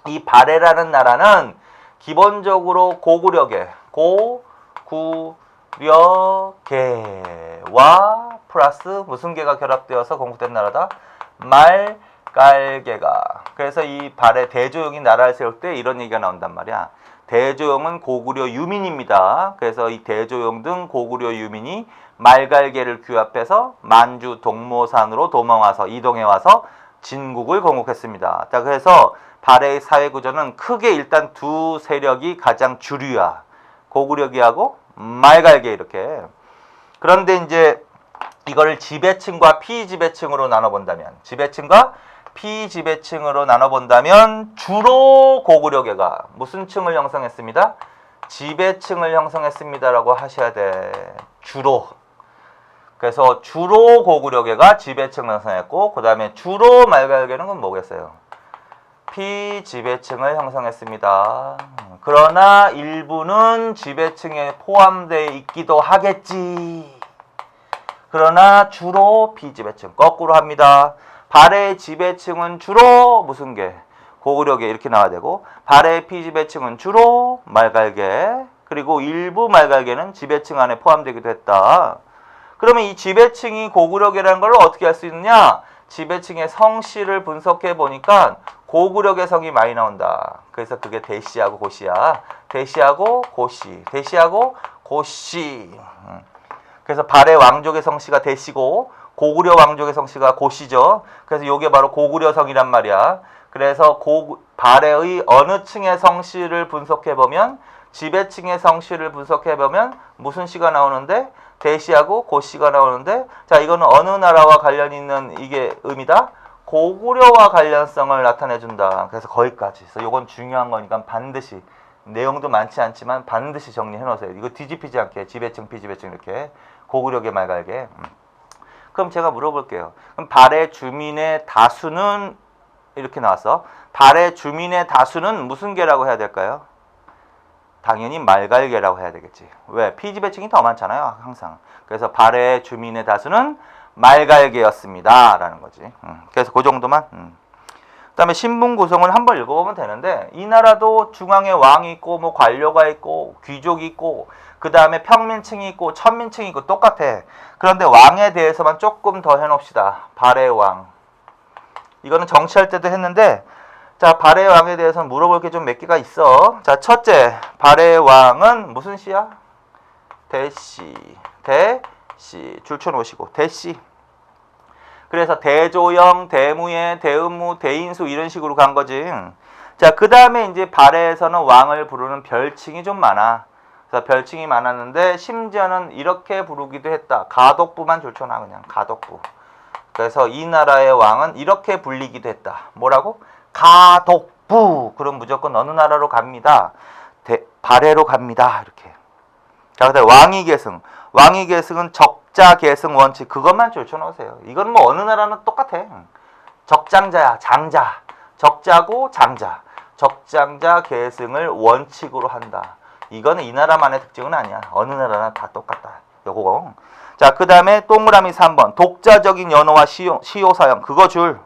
이 발해라는 나라는 기본적으로 고구려계와 플러스 무슨 계가 결합되어서 건국된 나라다? 말갈계가. 그래서 이 발해 대조영이 나라를 세울 때 이런 얘기가 나온단 말이야. 대조영은 고구려 유민입니다. 그래서 이 대조영 등 고구려 유민이 말갈계를 규합해서 만주 동모산으로 이동해와서 진국을 건국했습니다. 자, 그래서 발해의 사회구조는 크게 일단 두 세력이 가장 주류야. 고구려계하고 말갈계 이렇게. 그런데 이제 이거를 지배층과 피지배층으로 나눠본다면 주로 고구려계가 무슨 층을 형성했습니다? 지배층을 형성했습니다라고 하셔야 돼. 주로. 그래서 주로 고구려계가 지배층을 형성했고, 그 다음에 주로 말갈계는 건 뭐겠어요? 피지배층을 형성했습니다. 그러나 일부는 지배층에 포함되어 있기도 하겠지. 그러나 주로 피지배층. 거꾸로 합니다. 발해 지배층은 주로 무슨 계? 고구려계 이렇게 나와야 되고, 발해 피지배층은 주로 말갈계, 그리고 일부 말갈계는 지배층 안에 포함되기도 했다. 그러면 이 지배층이 고구려계라는 걸 어떻게 할 수 있느냐? 지배층의 성씨를 분석해 보니까 고구려계 성이 많이 나온다. 그래서 그게 대씨하고 고씨야. 대씨하고 고씨. 그래서 발해 왕족의 성씨가 대씨고 고구려 왕족의 성씨가 고씨죠. 그래서 이게 바로 고구려 성이란 말이야. 그래서 발해의 어느 층의 성씨를 분석해 보면, 지배층의 성씨를 분석해 보면 무슨 씨가 나오는데? 대씨하고 고씨가 나오는데, 자, 이거는 어느 나라와 관련 있는 이게 의미다? 고구려와 관련성을 나타내준다. 그래서 거기까지. 그래서 이건 중요한 거니까 반드시, 내용도 많지 않지만 반드시 정리해 놓으세요. 이거 뒤집히지 않게 지배층, 피지배층 이렇게 고구려계 말갈계. 그럼 제가 물어볼게요. 그럼 발해 주민의 다수는 이렇게 나왔어. 발해 주민의 다수는 무슨 계라고 해야 될까요? 당연히 말갈계라고 해야 되겠지. 왜? 피지배층이 더 많잖아요, 항상. 그래서 발해 주민의 다수는 말갈계였습니다 라는 거지. 그래서 그 정도만. 그 다음에 신분 구성을 한번 읽어보면 되는데, 이 나라도 중앙에 왕이 있고 뭐 관료가 있고 귀족이 있고 그 다음에 평민층이 있고 천민층이 있고 똑같아. 그런데 왕에 대해서만 조금 더 해놓읍시다. 발해 왕. 이거는 정치할 때도 했는데, 자, 발해 왕에 대해서는 물어볼 게 좀 몇 개가 있어. 자, 첫째, 발해 왕은 무슨 씨야? 대씨. 줄쳐 놓으시고 대씨. 그래서 대조영, 대무예, 대음무, 대인수 이런 식으로 간 거지. 자, 그 다음에 이제 발해에서는 왕을 부르는 별칭이 좀 많아. 그래서 별칭이 많았는데 심지어는 이렇게 부르기도 했다. 가독부만 줄쳐놔, 그냥 가독부. 그래서 이 나라의 왕은 이렇게 불리기도 했다. 뭐라고? 가독부. 그럼 무조건 어느 나라로 갑니다? 발해로 갑니다. 이렇게. 자, 그다음에 왕위계승. 왕위계승은 적자계승 원칙. 그것만 줄쳐놓으세요. 이건 뭐 어느 나라는 똑같아. 적장자야, 장자. 적자고 장자. 적장자 계승을 원칙으로 한다. 이거는 이 나라만의 특징은 아니야. 어느 나라나 다 똑같다. 요거. 자, 그 다음에 동그라미 3번. 독자적인 연호와 시효 사용. 그거 줄.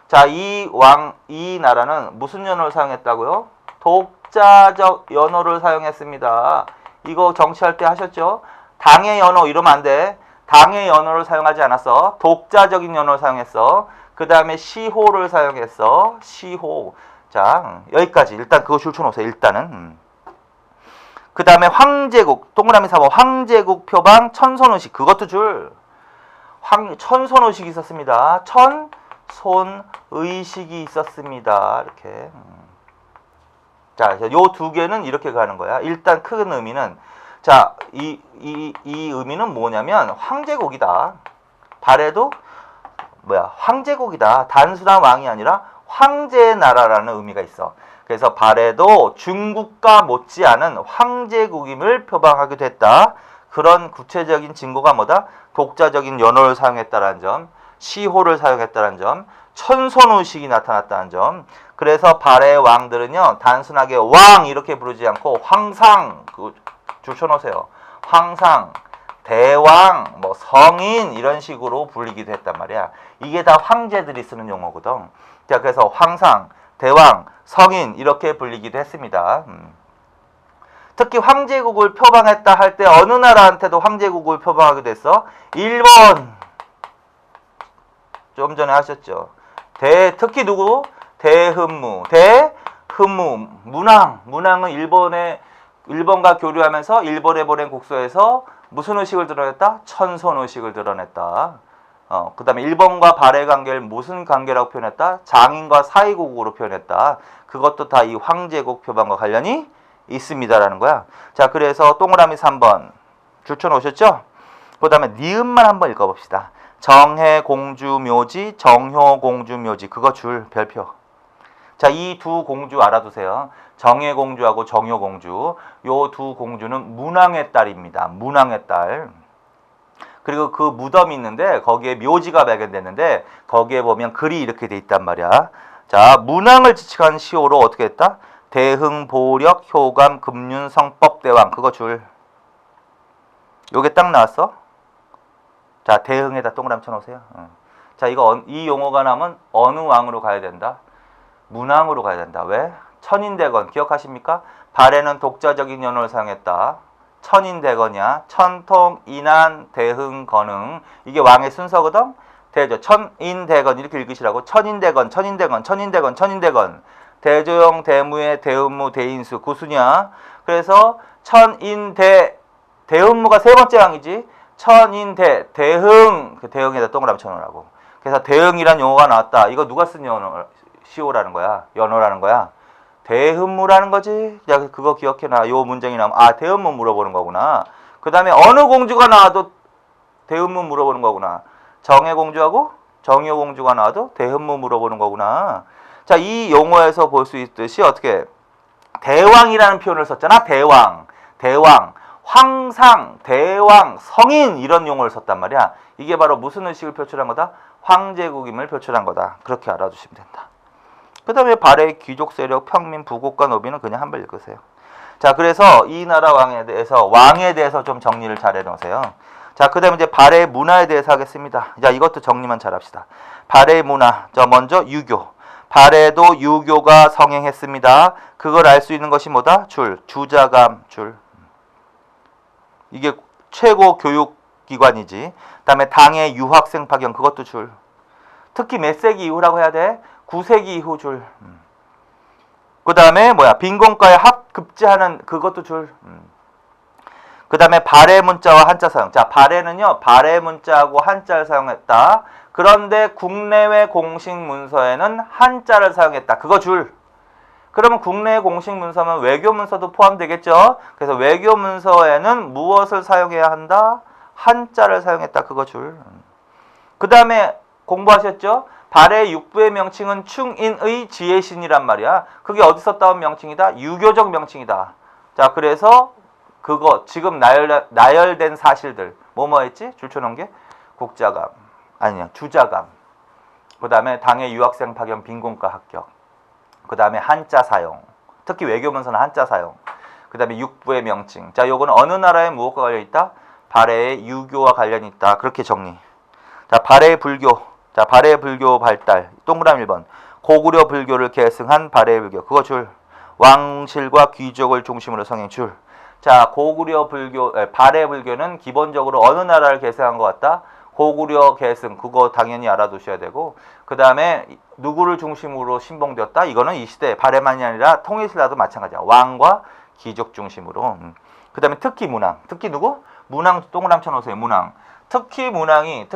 자, 이 나라는 무슨 연호를 사용했다고요? 독자적 연호를 사용했습니다. 이거 정치할 때 하셨죠? 당의 연호 이러면 안 돼. 당의 연호를 사용하지 않았어. 독자적인 연호를 사용했어. 그 다음에 시호를 사용했어. 시호. 자, 여기까지. 일단 그거 줄쳐놓으세요. 일단은. 그 다음에 황제국. 동그라미 4번. 황제국 표방 천손의식. 그것도 줄. 천손의식이 있었습니다. 천손의식이 있었습니다. 이렇게. 자, 요 두 개는 이렇게 가는 거야. 일단 큰 의미는, 자, 이 의미는 뭐냐면, 황제국이다. 발해도, 황제국이다. 단순한 왕이 아니라 황제의 나라라는 의미가 있어. 그래서 발해도 중국과 못지않은 황제국임을 표방하게 됐다. 그런 구체적인 증거가 뭐다? 독자적인 연호를 사용했다는 점, 시호를 사용했다는 점, 천손의식이 나타났다는 점. 그래서 발해의 왕들은요, 단순하게 왕 이렇게 부르지 않고 황상, 줄쳐놓으세요. 황상, 대왕, 성인 이런 식으로 불리기도 했단 말이야. 이게 다 황제들이 쓰는 용어거든. 자, 그래서 황상, 대왕, 성인 이렇게 불리기도 했습니다. 특히 황제국을 표방했다 할 때 어느 나라한테도 황제국을 표방하게 됐어? 일본. 좀 전에 하셨죠. 특히 누구? 대흠무. 문왕은 일본과 교류하면서 일본에 보낸 국서에서 무슨 의식을 드러냈다? 천손의식을 드러냈다. 그 다음에 일본과 발해 관계를 무슨 관계라고 표현했다? 장인과 사이국으로 표현했다. 그것도 다 이 황제국 표방과 관련이 있습니다라는 거야. 자, 그래서 동그라미 3번 줄쳐놓으셨죠? 그 다음에 니은만 한번 읽어봅시다. 정해공주묘지, 정효공주묘지. 그거 줄 별표. 자, 이 두 공주 알아두세요. 정해공주하고 정효공주. 요 두 공주는 문왕의 딸입니다. 문왕의 딸. 그리고 그 무덤이 있는데 거기에 묘지가 발견됐는데 거기에 보면 글이 이렇게 돼 있단 말이야. 자, 문왕을 지칭한 시호로 어떻게 했다? 대흥, 보력, 효감, 금륜, 성법, 대왕. 그거 줄. 요게 딱 나왔어? 자, 대흥에다 동그라미 쳐놓으세요. 자, 이 용어가 나오면 어느 왕으로 가야 된다? 문왕으로 가야 된다. 왜? 천인대건 기억하십니까? 발해는 독자적인 연호를 사용했다. 천인대건이야. 천통, 인한, 대흥, 건흥. 이게 왕의 순서거든? 대조, 천인대건 이렇게 읽으시라고. 천인대건. 대조영, 대무의, 대음무, 대인수. 구순이야. 그래서 대음무가 세 번째 왕이지. 대흥. 그 대흥에다 동그라미 쳐놓으라고. 그래서 대흥이란 용어가 나왔다. 이거 누가 쓴 시호라는 거야? 연호라는 거야? 대흠무라는 거지. 야, 그거 기억해놔. 요 문장이 나오면 대흠무 물어보는 거구나. 그 다음에 어느 공주가 나와도 대흠무 물어보는 거구나. 정해공주하고 정효공주가 나와도 대흠무 물어보는 거구나. 자, 이 용어에서 볼 수 있듯이 어떻게 대왕이라는 표현을 썼잖아. 대왕, 황상, 대왕, 성인 이런 용어를 썼단 말이야. 이게 바로 무슨 의식을 표출한 거다? 황제국임을 표출한 거다. 그렇게 알아두시면 된다. 그 다음에 발해, 귀족 세력, 평민, 부국과 노비는 그냥 한번 읽으세요. 자, 그래서 이 나라 왕에 대해서 좀 정리를 잘 해놓으세요. 자, 그 다음에 이제 발해 문화에 대해서 하겠습니다. 자, 이것도 정리만 잘 합시다. 발해 문화. 먼저 유교. 발해도 유교가 성행했습니다. 그걸 알 수 있는 것이 뭐다? 주자감, 이게 최고 교육기관이지. 그 다음에 당의 유학생 파견. 그것도 줄. 특히 몇 세기 이후라고 해야 돼? 9세기 이후 줄. 그 다음에 빈곤과에 합급제하는 그것도 줄. 그 다음에 발해 문자와 한자 사용. 자, 발해는요, 발해 문자하고 한자를 사용했다. 그런데 국내외 공식 문서에는 한자를 사용했다. 그거 줄. 그러면 국내 공식 문서면 외교 문서도 포함되겠죠. 그래서 외교 문서에는 무엇을 사용해야 한다? 한자를 사용했다. 그거 줄. 그 다음에 공부하셨죠? 발해 육부의 명칭은 충인의 지혜신이란 말이야. 그게 어디서 따온 명칭이다? 유교적 명칭이다. 자, 그래서 그거 지금 나열된 사실들 뭐뭐 했지? 줄쳐놓은 게 국자감 아니야 주자감, 그 다음에 당해 유학생 파견 빈곤과 합격, 그 다음에 한자 사용, 특히 외교문서는 한자 사용, 그 다음에 육부의 명칭. 자, 요거는 어느 나라의 무엇과 관련이 있다? 발해의 유교와 관련이 있다. 그렇게 정리. 자, 발해 불교. 자, 발해 불교 발달. 동그라미 1번. 고구려 불교를 계승한 발해 불교. 그거 줄. 왕실과 귀족을 중심으로 성행 줄. 자, 고구려 불교, 발해 불교는 기본적으로 어느 나라를 계승한 것 같다? 고구려 계승. 그거 당연히 알아두셔야 되고, 그 다음에 누구를 중심으로 신봉되었다? 이거는 이 시대 발해만이 아니라 통일신라도 마찬가지야. 왕과 귀족 중심으로. 그 다음에 특히 문항. 특히 누구? 문항 동그라미 쳐놓으세요. 문항. 특히 문항.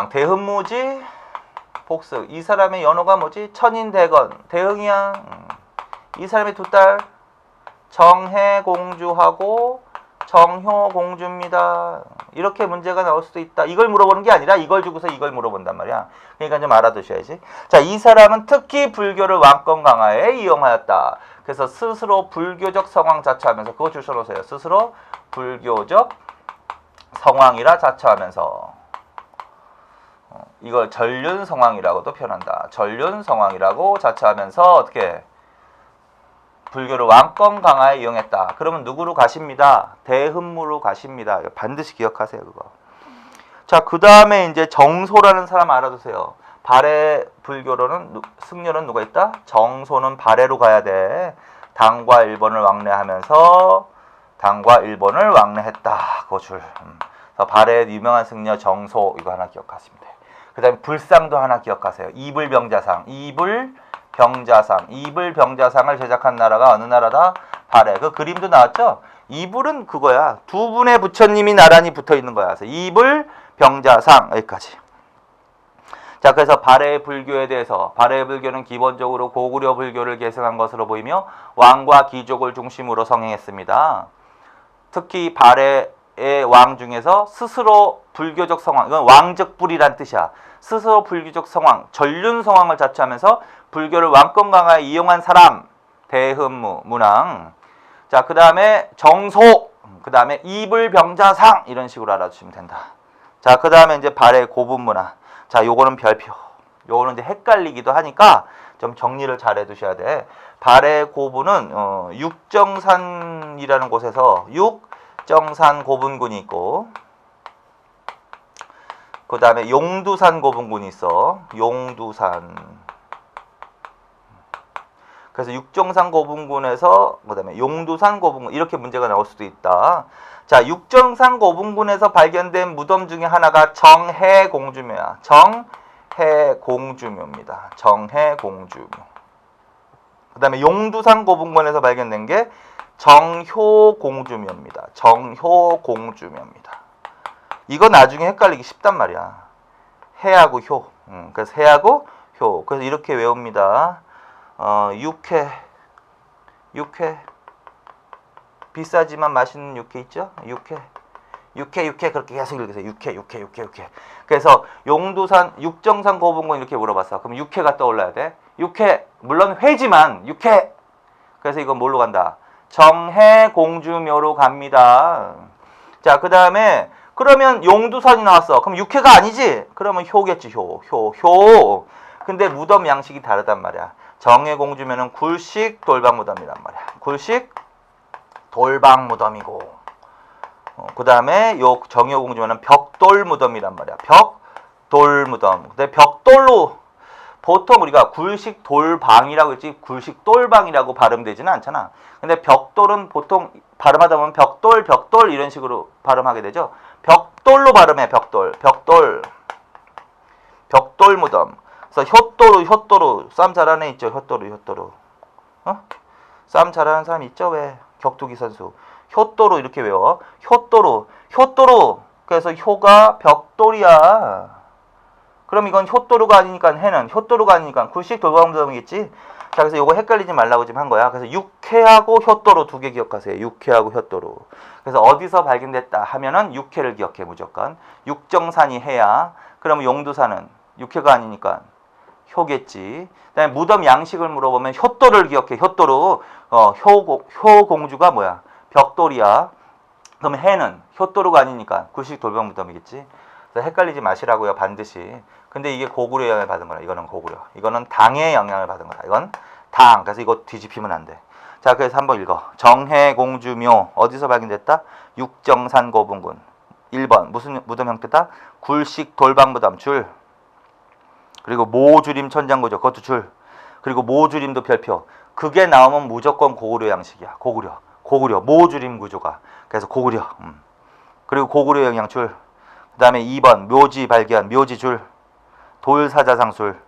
대흠무지 복습. 이 사람의 연호가 뭐지? 천인대건. 대흥이야. 이 사람의 두 딸 정혜공주하고 정효공주입니다. 이렇게 문제가 나올 수도 있다. 이걸 물어보는 게 아니라 이걸 주고서 이걸 물어본단 말이야. 그러니까 좀 알아두셔야지. 자, 이 사람은 특히 불교를 왕권 강화에 이용하였다. 그래서 스스로 불교적 성황 자처하면서, 그거 주셔놓으세요. 스스로 불교적 성황이라 자처하면서, 이걸 전륜성황이라고도 표현한다. 전륜성황이라고 자처하면서 어떻게 불교를 왕권 강화에 이용했다. 그러면 누구로 가십니다? 대흠무로 가십니다. 반드시 기억하세요, 그거. 자, 그 다음에 이제 정소라는 사람 알아두세요. 발해 불교로는 승려는 누가 있다? 정소는 발해로 가야 돼. 당과 일본을 왕래하면서 당과 일본을 왕래했다. 그거 줄. 발해 유명한 승려 정소, 이거 하나 기억하시면 돼요. 그 다음에 불상도 하나 기억하세요. 이불병자상. 이불병자상을 제작한 나라가 어느 나라다? 발해. 그 그림도 나왔죠? 이불은 그거야. 두 분의 부처님이 나란히 붙어 있는 거야. 그래서 이불병자상 여기까지. 자, 그래서 발해 불교에 대해서, 발해 불교는 기본적으로 고구려 불교를 계승한 것으로 보이며 왕과 귀족을 중심으로 성행했습니다. 특히 발해의 왕 중에서 스스로 불교적 성황, 이건 왕적불이란 뜻이야. 스스로 불교적 성황, 전륜 성황을 자처하면서 불교를 왕권 강화에 이용한 사람, 대흠무, 문항. 자, 그 다음에 정소, 그 다음에 이불병자상, 이런 식으로 알아주시면 된다. 자, 그 다음에 이제 발해 고분문화. 자, 요거는 별표. 요거는 이제 헷갈리기도 하니까 좀 정리를 잘 해두셔야 돼. 발해 고분은 육정산이라는 곳에서 육정산 고분군이 있고, 그 다음에 용두산 고분군이 있어. 용두산. 그래서 육정산 고분군에서 그 다음에 용두산 고분군, 이렇게 문제가 나올 수도 있다. 자, 육정산 고분군에서 발견된 무덤 중에 하나가 정해공주묘야. 정해공주묘입니다. 정해공주묘. 그 다음에 용두산 고분군에서 발견된 게 정효공주묘입니다. 정효공주묘입니다. 이거 나중에 헷갈리기 쉽단 말이야. 해하고 효. 그래서 해하고 효. 그래서 이렇게 외웁니다. 육회. 비싸지만 맛있는 육회 있죠? 육회 그렇게 계속 읽으세요. 육회. 그래서 용두산, 육정산 고분군 이렇게 물어봤어. 그럼 육회가 떠올라야 돼. 육회, 물론 회지만 육회. 그래서 이건 뭘로 간다? 정해공주묘로 갑니다. 자, 그 다음에 그러면 용두산이 나왔어. 그럼 육회가 아니지? 그러면 효겠지. 효. 근데 무덤 양식이 다르단 말이야. 정해공주묘는 굴식 돌방무덤이란 말이야. 굴식 돌방무덤이고, 그 다음에 요 정효공주묘는 벽돌무덤이란 말이야. 벽돌무덤. 근데 벽돌로 보통 우리가 굴식 돌방이라고 했지 굴식 돌방이라고 발음되지는 않잖아. 근데 벽돌은 보통 발음하다 보면 벽돌 이런 식으로 발음하게 되죠. 벽돌로 발음해. 벽돌무덤. 그래서 효도루 싸움 잘하는 애 있죠. 효도루. 싸움 잘하는 사람 있죠. 왜? 격투기 선수. 효도루 이렇게 외워. 효도루. 그래서 효가 벽돌이야. 그럼 이건 효도루가 아니니까 해는 효도루가 아니니까 굴식 돌방무덤이겠지. 자, 그래서 이거 헷갈리지 말라고 지금 한 거야. 그래서 육회하고 효도루 두 개 기억하세요. 육회하고 효도루. 그래서 어디서 발견됐다 하면은 육회를 기억해. 무조건. 육정산이 해야. 그러면 용두산은 육회가 아니니까 효겠지. 그다음에 무덤 양식을 물어보면 효도를 기억해. 효도로 효공주가 뭐야? 벽돌이야. 그럼 해는 효도루가 아니니까 굴식 돌방 무덤이겠지. 그래서 헷갈리지 마시라고요. 반드시. 근데 이게 고구려 영향을 받은 거라. 이거는 고구려. 이거는 당의 영향을 받은 거다. 이건 당. 그래서 이거 뒤집히면 안 돼. 자, 그래서 한번 읽어. 정해공주묘 어디서 발견됐다? 육정산 고분군. 1번 무슨 무덤 형태다? 굴식 돌방 무덤 줄. 그리고 모주림 천장구조 그것도 줄. 그리고 모주림도 별표. 그게 나오면 무조건 고구려 양식이야. 고구려 모주림 구조가. 그래서 고구려. 그리고 고구려 영향 줄. 그 다음에 2번 묘지 발견 묘지 줄. 돌사자상술.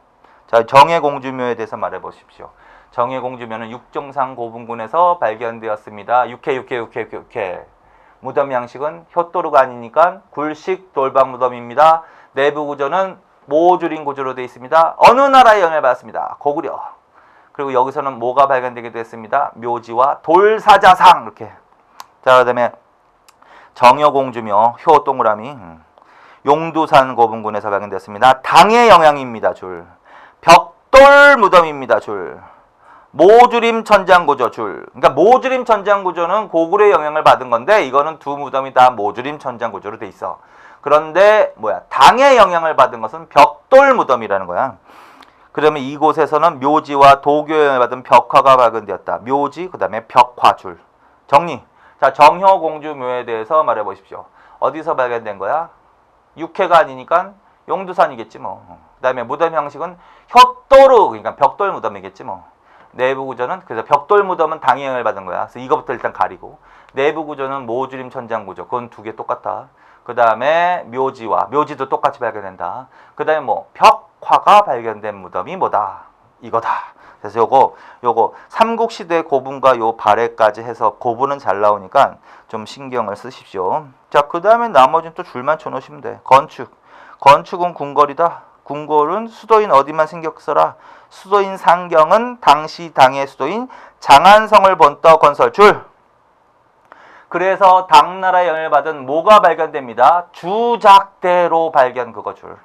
자, 정해공주묘에 대해서 말해 보십시오. 정해공주묘는 육정산 고분군에서 발견되었습니다. 육회. 무덤 양식은 효도루가 아니니까 굴식 돌방 무덤입니다. 내부 구조는 모주림 구조로 되어 있습니다. 어느 나라의 영향을 받았습니다. 고구려. 그리고 여기서는 뭐가 발견되기도 했습니다. 묘지와 돌사자상 이렇게. 자, 그다음에 정여공주묘 효 동그라미. 용두산 고분군에서 발견되었습니다. 당의 영향입니다. 줄. 벽돌 무덤입니다. 줄. 모주림 천장구조 줄. 그러니까 모주림 천장구조는 고구려의 영향을 받은 건데 이거는 두 무덤이 다 모주림 천장구조로 돼 있어. 그런데 뭐야? 당의 영향을 받은 것은 벽돌 무덤이라는 거야. 그러면 이곳에서는 묘지와 도교의 영향을 받은 벽화가 발견되었다. 묘지 그다음에 벽화 줄. 정리. 자, 정효공주묘에 대해서 말해 보십시오. 어디서 발견된 거야? 육회가 아니니까 용두산이겠지 뭐. 그다음에 무덤 형식은 효도루 그러니까 벽돌 무덤이겠지 뭐. 내부 구조는 그래서 벽돌 무덤은 당의 영향을 받은 거야. 그래서 이거부터 일단 가리고 내부 구조는 모주림 천장 구조. 그건 두 개 똑같아. 그다음에 묘지도 똑같이 발견된다. 그다음에 뭐 벽화가 발견된 무덤이 뭐다. 이거다. 그래서 요거 삼국시대 고분과 요 발해까지 해서 고분은 잘 나오니까 좀 신경을 쓰십시오. 자, 그다음에 나머지는 또 줄만 쳐 놓으시면 돼. 건축은 궁궐이다. 궁궐은 수도인 어디만 신경 써라. 수도인 상경은 당시 당의 수도인 장안성을 본떠 건설 줄. 그래서 당나라의 영향을 받은 뭐가 발견됩니다. 주작대로 발견 그거 줄.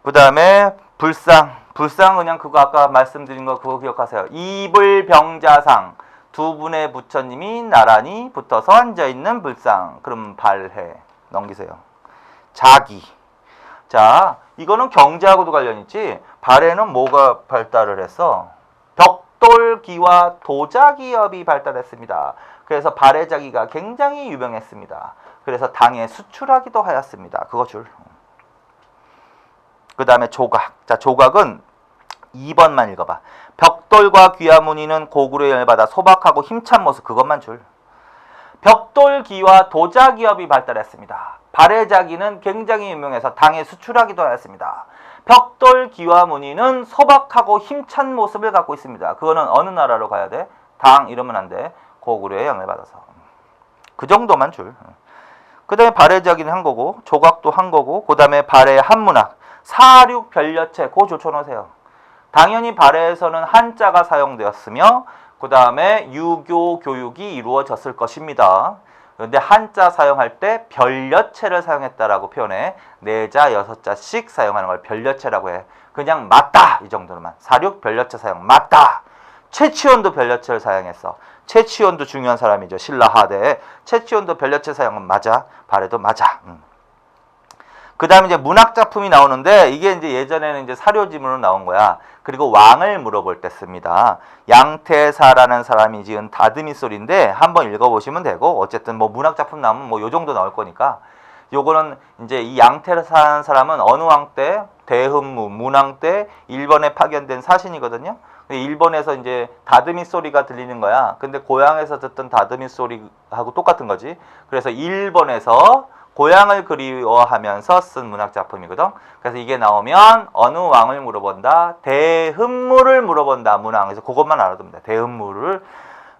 그 다음에 불상 그냥 그거 아까 말씀드린 거 그거 기억하세요. 이불병자상 두 분의 부처님이 나란히 붙어서 앉아있는 불상. 그럼 발해 넘기세요. 자기. 자, 이거는 경제하고도 관련 있지. 발해는 뭐가 발달을 했어? 벽돌기와 도자기업이 발달했습니다. 그래서 발해자기가 굉장히 유명했습니다. 그래서 당에 수출하기도 하였습니다. 그거 줄. 그 다음에 조각. 자, 조각은 2번만 읽어봐. 벽돌과 귀화무늬는 고구려의 영향을 받아 소박하고 힘찬 모습. 그것만 줄. 벽돌기와 도자기업이 발달했습니다. 발해자기는 굉장히 유명해서 당에 수출하기도 하였습니다. 벽돌 기와무늬는 소박하고 힘찬 모습을 갖고 있습니다. 그거는 어느 나라로 가야 돼? 당 이러면 안 돼. 고구려의 영향을 받아서. 그 정도만 줄. 그 다음에 발해자기는 한 거고 조각도 한 거고 그 다음에 발해 한문학 사륙 별려체 그거 조쳐놓으세요. 당연히 발해에서는 한자가 사용되었으며 그 다음에 유교 교육이 이루어졌을 것입니다. 그런데 한자 사용할 때 별려체를 사용했다라고 표현해. 4자, 6자씩 사용하는 걸 별려체라고 해. 그냥 맞다 이 정도로만. 사륙 별려체 사용 맞다. 최치원도 별려체를 사용했어. 최치원도 중요한 사람이죠. 신라하대. 최치원도 별려체 사용은 맞아. 발해도 맞아. 그 다음에 이제 문학 작품이 나오는데 이게 이제 예전에는 이제 사료지문으로 나온 거야. 그리고 왕을 물어볼 때 씁니다. 양태사라는 사람이 지은 다듬이 소리인데 한번 읽어보시면 되고 어쨌든 뭐 문학 작품 나오면 뭐 요 정도 나올 거니까 요거는 이제 이 양태사라는 사람은 어느 왕 때 대흠무 문왕 때 일본에 파견된 사신이거든요. 일본에서 이제 다듬이 소리가 들리는 거야. 근데 고향에서 듣던 다듬이 소리하고 똑같은 거지. 그래서 일본에서 고향을 그리워하면서 쓴 문학작품이거든. 그래서 이게 나오면 어느 왕을 물어본다. 대흠무를 물어본다. 문왕에서 그것만 알아두면 돼. 대흠무를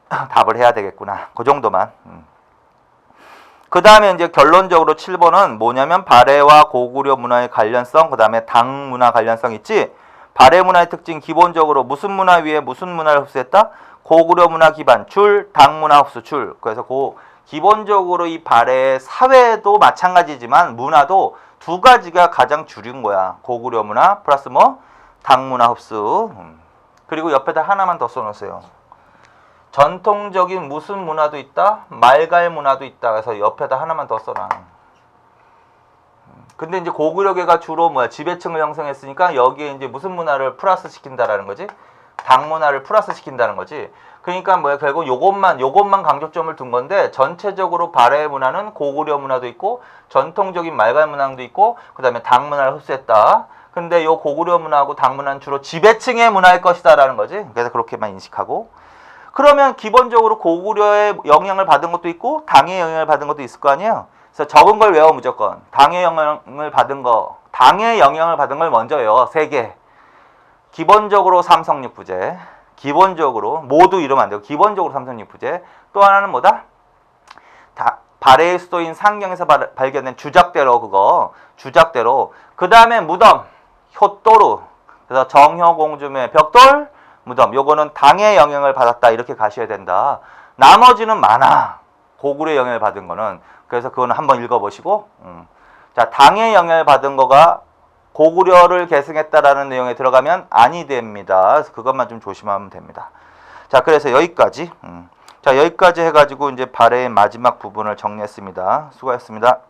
답을 해야 되겠구나. 그 정도만. 그 다음에 이제 결론적으로 7번은 뭐냐면 발해와 고구려 문화의 관련성, 그 다음에 당 문화 관련성 있지. 발해 문화의 특징 기본적으로 무슨 문화 위에 무슨 문화를 흡수했다? 고구려 문화 기반 줄, 당 문화 흡수 줄. 그래서 기본적으로 이 발해 사회도 마찬가지지만 문화도 두 가지가 가장 주류인 거야. 고구려 문화 플러스 뭐 당문화 흡수. 그리고 옆에다 하나만 더 써놓으세요. 전통적인 무슨 문화도 있다? 말갈 문화도 있다. 그래서 옆에다 하나만 더 써놔. 근데 이제 고구려계가 주로 뭐야? 지배층을 형성했으니까 여기에 이제 무슨 문화를 플러스 시킨다라는 거지? 당 문화를 플러스 시킨다는 거지. 그러니까 뭐야? 결국 요것만 강조점을 둔 건데 전체적으로 발해 문화는 고구려 문화도 있고 전통적인 말갈 문화도 있고 그다음에 당 문화를 흡수했다. 근데 요 고구려 문화하고 당 문화는 주로 지배층의 문화일 것이다라는 거지. 그래서 그렇게만 인식하고. 그러면 기본적으로 고구려의 영향을 받은 것도 있고 당의 영향을 받은 것도 있을 거 아니에요. 그래서 적은 걸 외워 무조건. 당의 영향을 받은 걸 먼저 외워. 3개. 기본적으로 삼성육부제. 기본적으로 모두 이러면 안 되고 기본적으로 삼성육부제. 또 하나는 뭐다? 발해의 수도인 상경에서 발견된 주작대로 주작대로. 그 다음에 무덤. 효도루. 그래서 정효공주의 벽돌. 무덤. 요거는 당의 영향을 받았다. 이렇게 가셔야 된다. 나머지는 많아. 고구려의 영향을 받은 거는. 그래서 그거는 한번 읽어보시고. 자, 당의 영향을 받은 거가 고구려를 계승했다라는 내용에 들어가면 아니 됩니다. 그래서 그것만 좀 조심하면 됩니다. 자, 그래서 여기까지. 자, 여기까지 해가지고 이제 발해의 마지막 부분을 정리했습니다. 수고하셨습니다.